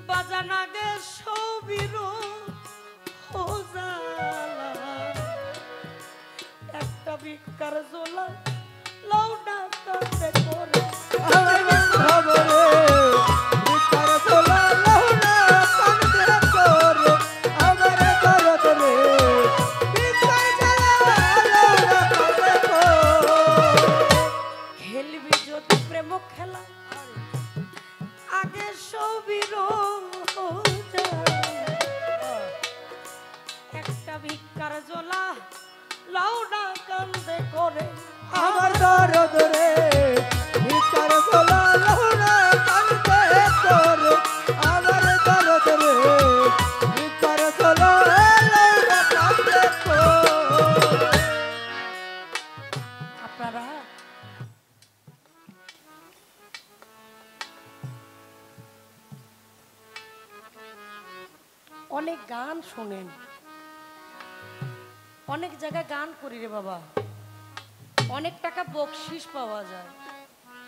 বাজানা গে সবির একটা বিকার জোলা লৌডা কাঁদে করে খেলবি যদি প্রেম খেলা আগে সবির একটা ভিক্ষার জোলা লাউডা কান্দে করে আমার দরদ রে ভিতর চলা লহরা কান্দে করে আমার দরদ রে ভিতর চলা লহরা কান্দে করে আপনারা অনেক গান শোনেন অনেক জায়গায় গান করি রে বাবা অনেক টাকা বকশিস পাওয়া যায়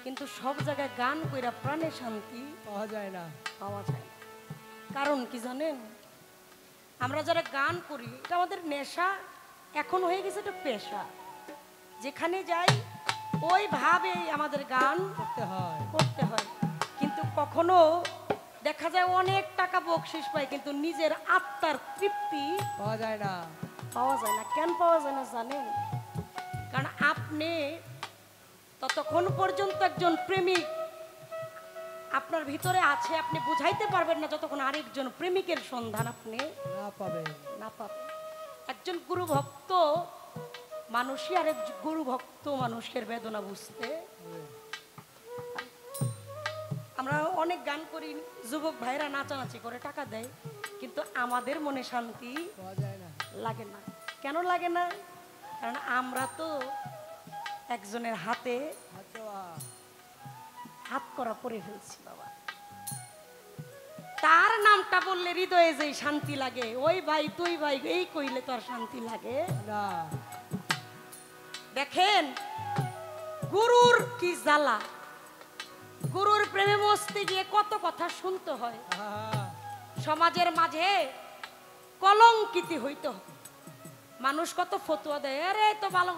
কিন্তু সব জায়গায় গান কইরা প্রাণে শান্তি পাওয়া যায় না পাওয়া যায় না। কারণ কি জানেন আমরা যারা গান করি এটা আমাদের নেশা এখন হয়ে গেছে এটা পেশা যেখানে যাই ওইভাবেই আমাদের গান করতে হয় করতে হয় কিন্তু কখনো দেখা যায় অনেক টাকা বকশিস পায় কিন্তু নিজের আত্মার তৃপ্তি পাওয়া যায় না পাওয়া যায় না কেন পাওয়া যায় না জানেন কারণ আপনি ততক্ষণ পর্যন্ত একজন প্রেমিক আপনার ভিতরে আছে আপনি বুঝাইতে পারবেন না যতক্ষণ আরেকজন প্রেমিকের সন্ধান আপনি না পাবে না পাবেন একজন গুরু ভক্ত মানুষই আরেক গুরু ভক্ত মানুষের বেদনা বুঝতে আমরা অনেক গান করি যুবক ভাইরা নাচানাচি করে টাকা দেয় কিন্তু আমাদের মনে শান্তি পাওয়া যায় না লাগে না কেন লাগে না কারণ আমরা তো একজনের হাতে হাত করা পরে ফেলছি বাবা তার নামটা বললে হৃদয়ে যে শান্তি লাগে ওই ভাই তুই ভাই এই কইলে তো আর শান্তি লাগে না দেখেন গুরুর কি জ্বালা গুরুর প্রেমে মস্তে গিয়ে কত কথা শুনতে হয় সমাজের মাঝে কলঙ্কিতি হইতে হয় মানুষ কত ফতুয়া দেয় আরে তো ভালো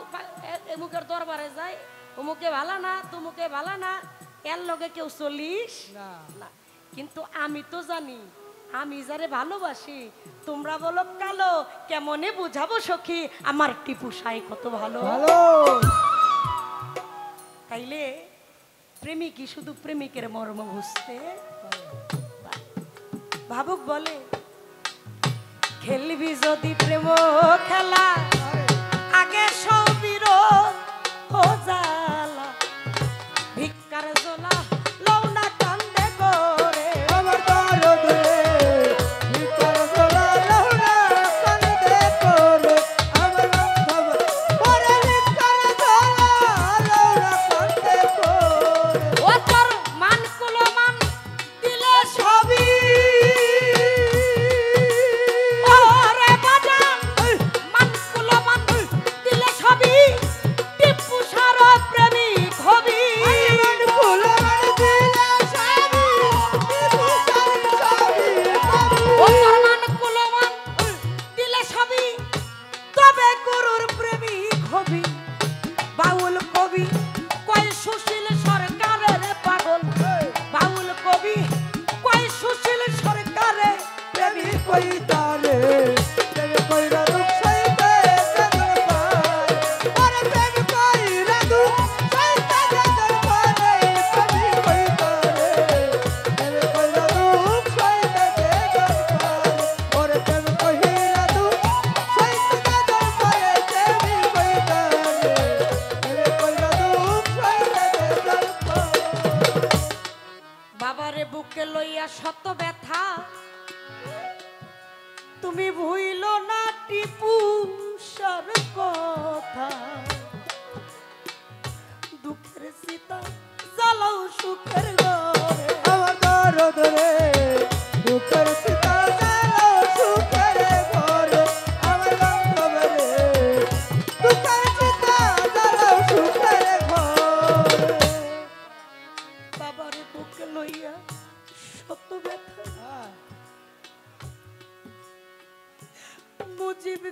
এমুকের দরবারে যায় অমুকে ভালো না তুমুকে ভালো না এর লগে কেউ চলিস না কিন্তু আমি তো জানি আমি যারে ভালোবাসি তোমরা বলো কালো কেমনে বুঝাবো সখী আমার টিপু সাই কত ভালো ভালো তাইলে প্রেমিকই শুধু প্রেমিকের মর্ম বুঝতে ভাবুক বলে খেলবি যদি প্রেম খেলা আগে সবির জালা ভিক্ষার জোলা লৌনা কান্দে করে আমার দরদ রে ভিতর চলা লহরা কান্দে করে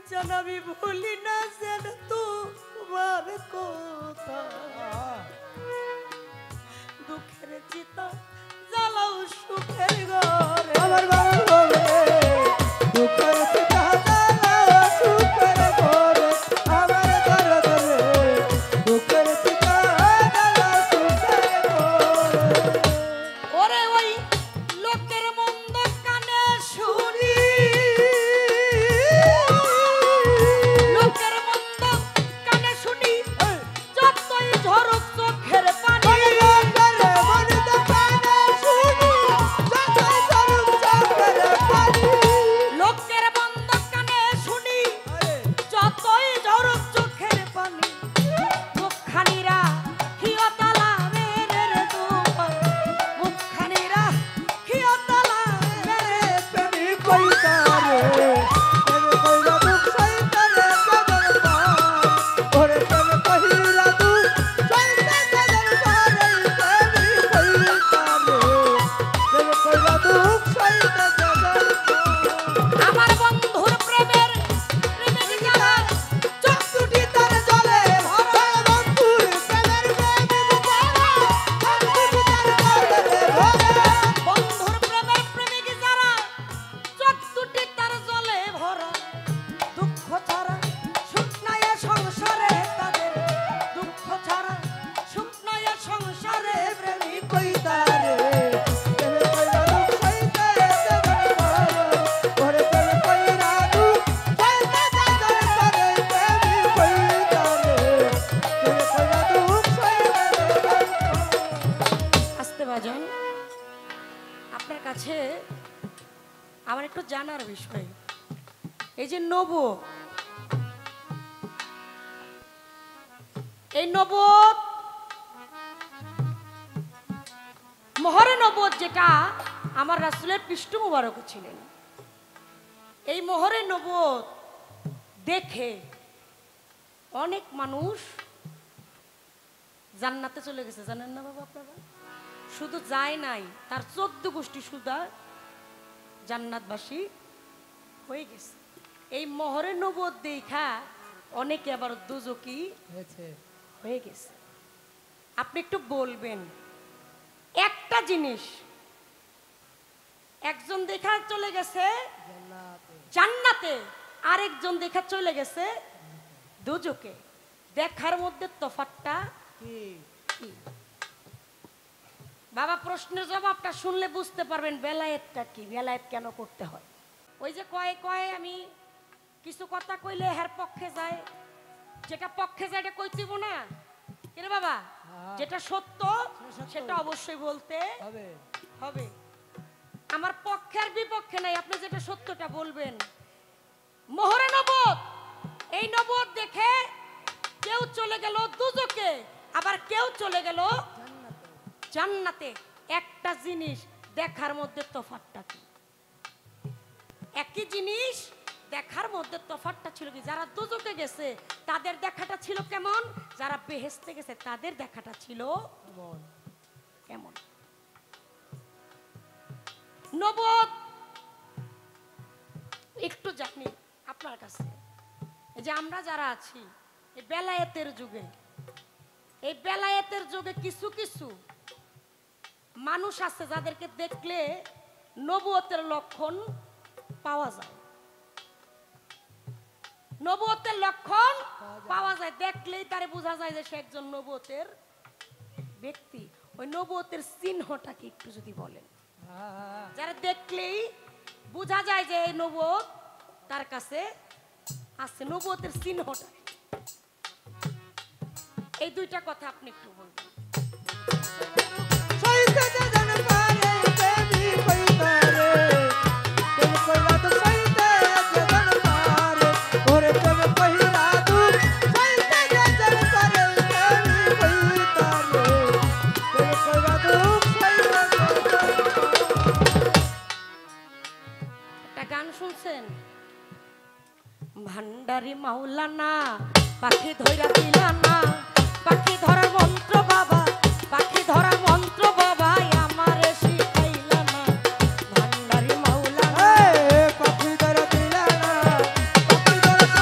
যেন আমি ভুলি না যেন তোমার কথা দুঃখের চিতা জ্বালাও সুখের ঘরে আমার বাবা দুঃখের চিতা জ্বালাও সুখের ঘরে আমার ঘরে ঘরে দুঃখের চিতা জ্বালাও সুখের ঘরে ওরে ওই লোকের মন্দ কানে শুনি লোকের মন্দ কানে শুনি যতই ঝরুক চোখের পানি লোকের মন্দ কানে শুনি যতই ঝরুক চোখের পানি মুখখানিরা হিয়তালা মেরে দুঃখ মুখখানিরা হিয়তালা মেরে প্রেমী কইতারে প্রেমী কইরা দুঃখ সইতারে কাদের পার ওরে প্রেমী কইরা দুঃখ সইতারে কাদের পার প্রেমী কইতারে প্রেমী কইরা দুঃখ সইতারে কাদের পার আমার বন্ধুর প্রেমের প্রেমিক যারা চোখ দুটি তার জলে ভরা বন্ধুর প্রেমের প্রেমিক যারা বন্ধুর তার ভরা বন্ধুর প্রেমের প্রেমিক যারা চোখ দুটি তার জলে ভরা দুঃখ ছাড়া সুখ নাই এ সংসারে তাদের দুঃখ ছাড়া সুখ নাই এ সংসারে প্রেমিক কইতারে প্রেমী কইরা দুঃখ সইতারে কাদের পার ওরে প্রেমী কইরা দুঃখ সইতারে কাদের পার প্রেমী কইতারে প্রেমী কইরা দুঃখ সইতারে কাদের পার আসতে বাজন আপনার কাছে আমার একটু জানার বিষয় এই যে এই নবদ মোহরে নবদ যেটা আমার রাসূলের পৃষ্ঠ মুবারক ছিলেন এই মোহরে নবদ দেখে অনেক মানুষ জান্নাতে চলে গেছে জানেন না বাবা আপনারা শুধু যায় নাই তার 14 গোষ্ঠী সুদা জান্নাতবাসী হয়ে গেছে এই মোহরে নবদ দেখা অনেকে আবার দুজকি হয়েছে হয়ে গেছে আপনি একটু বলবেন একটা জিনিস একজন দেখা চলে গেছে জান্নাতে আরেকজন দেখা চলে গেছে দুজকে দেখার মধ্যে তফাৎটা কি কি বাবা প্রশ্নের জবাবটা শুনলে বুঝতে পারবেন বেলায়েতটা কি বেলায়েত কেন করতে হয় ওই যে কয় কয় আমি কিছু কথা কইলে হের পক্ষে যায় যেটা পক্ষে যায় এটা কইতেইব না কেন বাবা যেটা সত্য সেটা অবশ্যই বলতে হবে হবে আমার পক্ষের বিপক্ষে নাই আপনি যেটা সত্যটা বলবেন মোহরে নবদ এই নবদ দেখে কেউ চলে গেল দুজকে আবার কেউ চলে গেল জান্নাতে একটা জিনিস দেখার মধ্যে তফাৎটা কি একই জিনিস দেখার মধ্যে তফাৎটা ছিল কি যারা দুজকে গেছে তাদের দেখাটা ছিল কেমন যারা বেহেশতে গেছে তাদের দেখাটা ছিল কেমন নবদ একটু জানি আপনার কাছে এই যে আমরা যারা আছি এই বেলায়েতের যুগে কিছু কিছু মানুষ আছে যাদেরকে দেখলে নবুয়তের লক্ষণ পাওয়া যায় নবুয়তের লক্ষণ পাওয়া যায় দেখলেই তারে বোঝা যায় যে সে একজন নবুয়তের ব্যক্তি ওই নবুয়তের চিহ্নটা কি একটু যদি বলেন যারা দেখলেই বোঝা যায় যে এই নবুয়ত তার কাছে আছে নবুয়তের চিহ্নটা এই দুইটা কথা আপনি একটু বলবেন সইতে জান পারে প্রেমী কইতারে প্রেমী কইরা দুঃখ সইতে জান পারে ওরে প্রেমী কইরা দুঃখ সইতে জান পারে প্রেমী কইতারে প্রেমী কইরা দুঃখ সইতে একটা গান শুনছেন ভান্ডারি মাওলানা পাখি ধইরা দিলানা পাখি ধরার মন্ত্র বাবা পাখি ধরার মন্ত্র বাবা আমারে শিখাইলা না ভান্ডারি মাওলানা পাখি ধরা দিলানা পাখি ধরা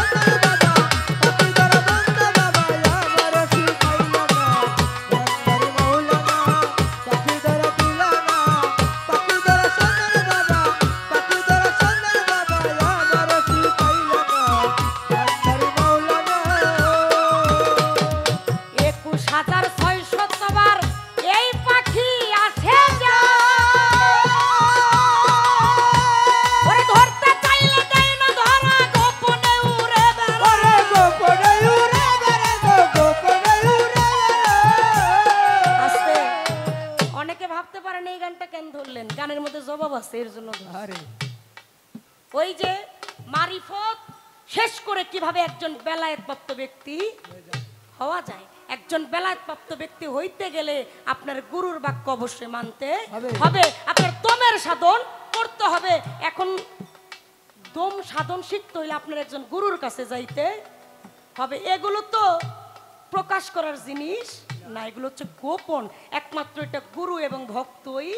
আছে এর জন্য ধরছি। আরে ওই যে মারিফত শেষ করে কিভাবে একজন বেলায়েতপ্রাপ্ত ব্যক্তি হওয়া যায়। একজন বেলায়েতপ্রাপ্ত ব্যক্তি হইতে গেলে আপনার গুরুর বাক্য অবশ্যই মানতে হবে, আপনার দমের সাধন করতে হবে। এখন দম সাধন শিখতে হইলে আপনার একজন গুরুর কাছে যাইতে হবে। এগুলো তো প্রকাশ করার জিনিস না, এগুলো হচ্ছে গোপন, একমাত্র এটা গুরু এবং ভক্তই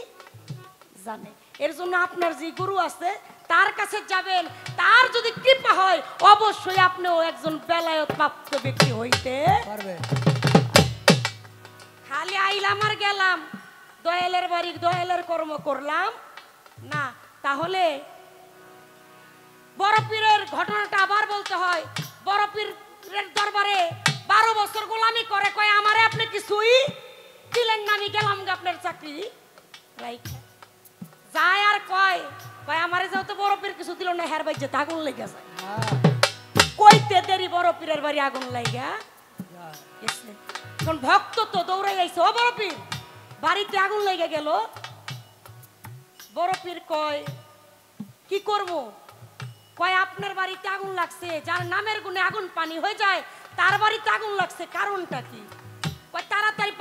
জানে। এর জন্য আপনার যে গুরু আছে তার কাছে যাবেন, তার যদি কৃপা হয় অবশ্যই আপনিও একজন বেলায়েত প্রাপ্ত ব্যক্তি হইতে পারবে। খালি আইলাম আর গেলাম, দয়ালের বাড়ি দয়ালের কর্ম করলাম না, তাহলে বড় পীরের ঘটনাটা আবার বলতে হয়। বড় পীরের দরবারে 12 বছর গোলামি করে, কয় আমারে আপনি কিছুই দিলেন না, আমি গেলাম আপনার চাকরি রাইখা যায়। আর কয় কয় আমারে যাও তো বড় পীর কিছু দিল না, হের বাইজে আগুন লেগে যায়। কইতে দেরি বড় পীরের বাড়ি আগুন লাগা গেছে। এখন ভক্ত তো দৌড়াই আইছে, ও বড় পীর বাড়িতে আগুন লেগে গেল। বড় পীর কয় কি করব? কয় আপনার বাড়িতে আগুন লাগছে, যার নামের গুণে আগুন পানি হয়ে যায় তার বাড়িতে আগুন লাগছে, কারণটা কি? কয় তাড়াতাড়ি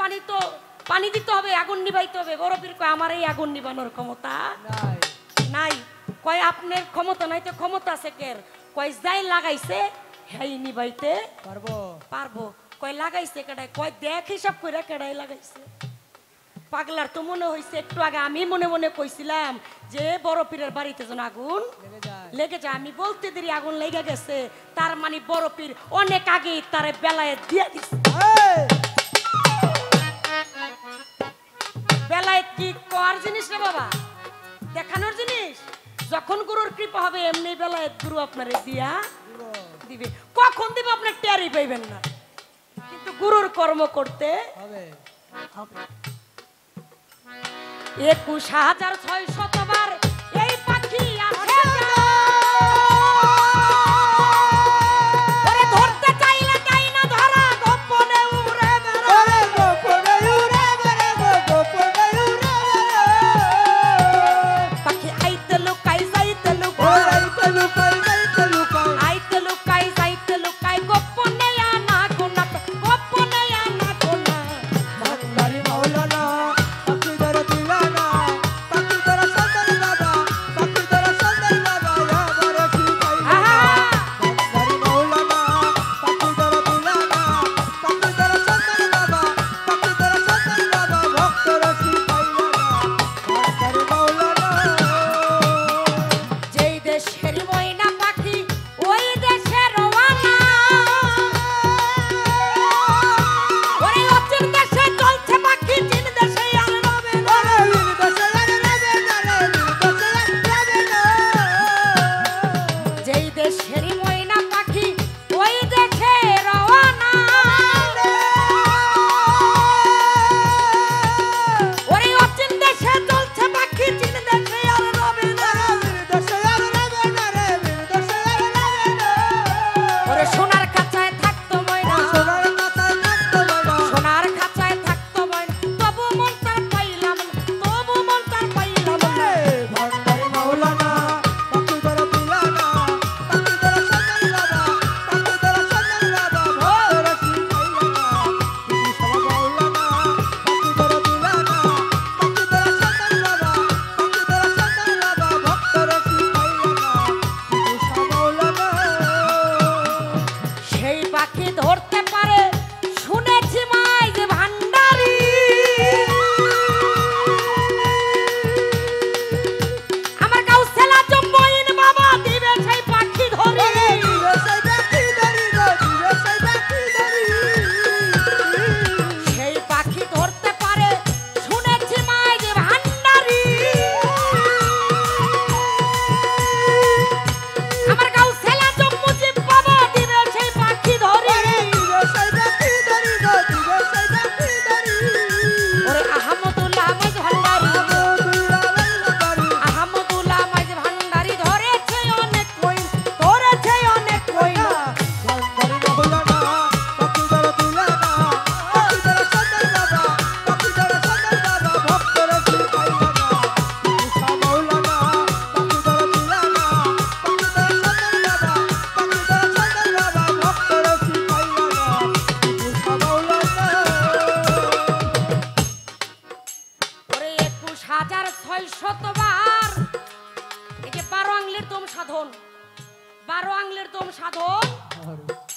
পানি দিতে হবে, আগুন নিভাইতে হবে। বড় পীর কয় আমার এই আগুন নিভানোর ক্ষমতা নাই। কয় আপনার ক্ষমতা নাই তো ক্ষমতা আছে কের? কয় যাই লাগাইছে হ্যাঁ নিভাইতে পারবো। কয় লাগাইছে কেডাই? কয় দেখ হিসাব করে কেডাই লাগাইছে। পাগলার তো মনে হইছে একটু আগে আমি মনে মনে কইছিলাম যে বড় পীরের বাড়িতে যেন আগুন লেগে যায়, আমি বলতে দেরি আগুন লেগে গেছে, তার মানে বড় পীর অনেক আগেই তারে বেলায়েত দিয়ে দিছে। বেলায়েত কি কোয়ার জিনিস রে বাবা, দেখানোর জিনিস। যখন গুরুর কৃপা হবে এমনি বেলায়েত গুরু আপনারে দিয়া দিবে। কখন দিবে আপনার টেরই পাইবেন না, কিন্তু গুরুর কর্ম করতে হবে। 21,600 বার এই পাখি আসে ওরে ধরতে চাইলে চাই না ধরা, গোপনে উড়ে বেড়ায়, গোপনে উড়ে বেড়ায়, গোপনে উড়ে বেড়ায়। পাখি আইতে লুকাই যাইতে লুকাই, আইতে লুকাই যাইতে লুকাই, আইতে লুকাই যাইতে লুকাই, গোপনে আনা গোনা, গোপনে আনা গোনা। ভান্ডারি মাওলানা পাখি ধরে দিলানা, পাখি ধরে সাঁতারে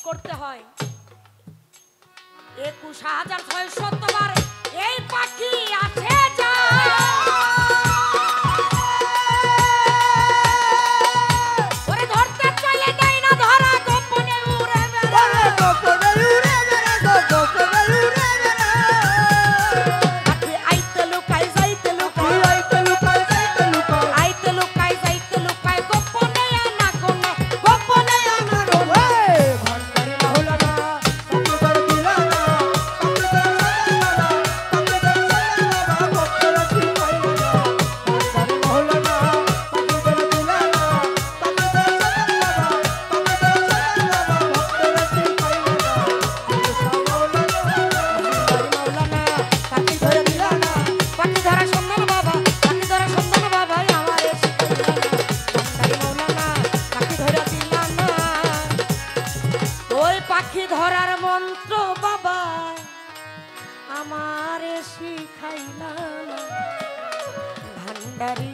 করতে হয় 21,600 বার এই পাখি আসে যায় ওরে ধরতে চলে দেয় না ধরা গোপনে উড়ে বেড়ায় পাখি আইতে লুকায় যাইতে লুকায় আইতে লুকায় যাইতে লুকায় গোপনে আনা কোনে গোপনে আনা পাখি ধরা সুন্দর বাবা পাখি ধরা সুন্দর বাবা আমারে শিখাইলা পাখি ধরা দিলা না ওই পাখি ধরার মন্ত্র বাবা আমারে শিখাইলা না ভান্ডারি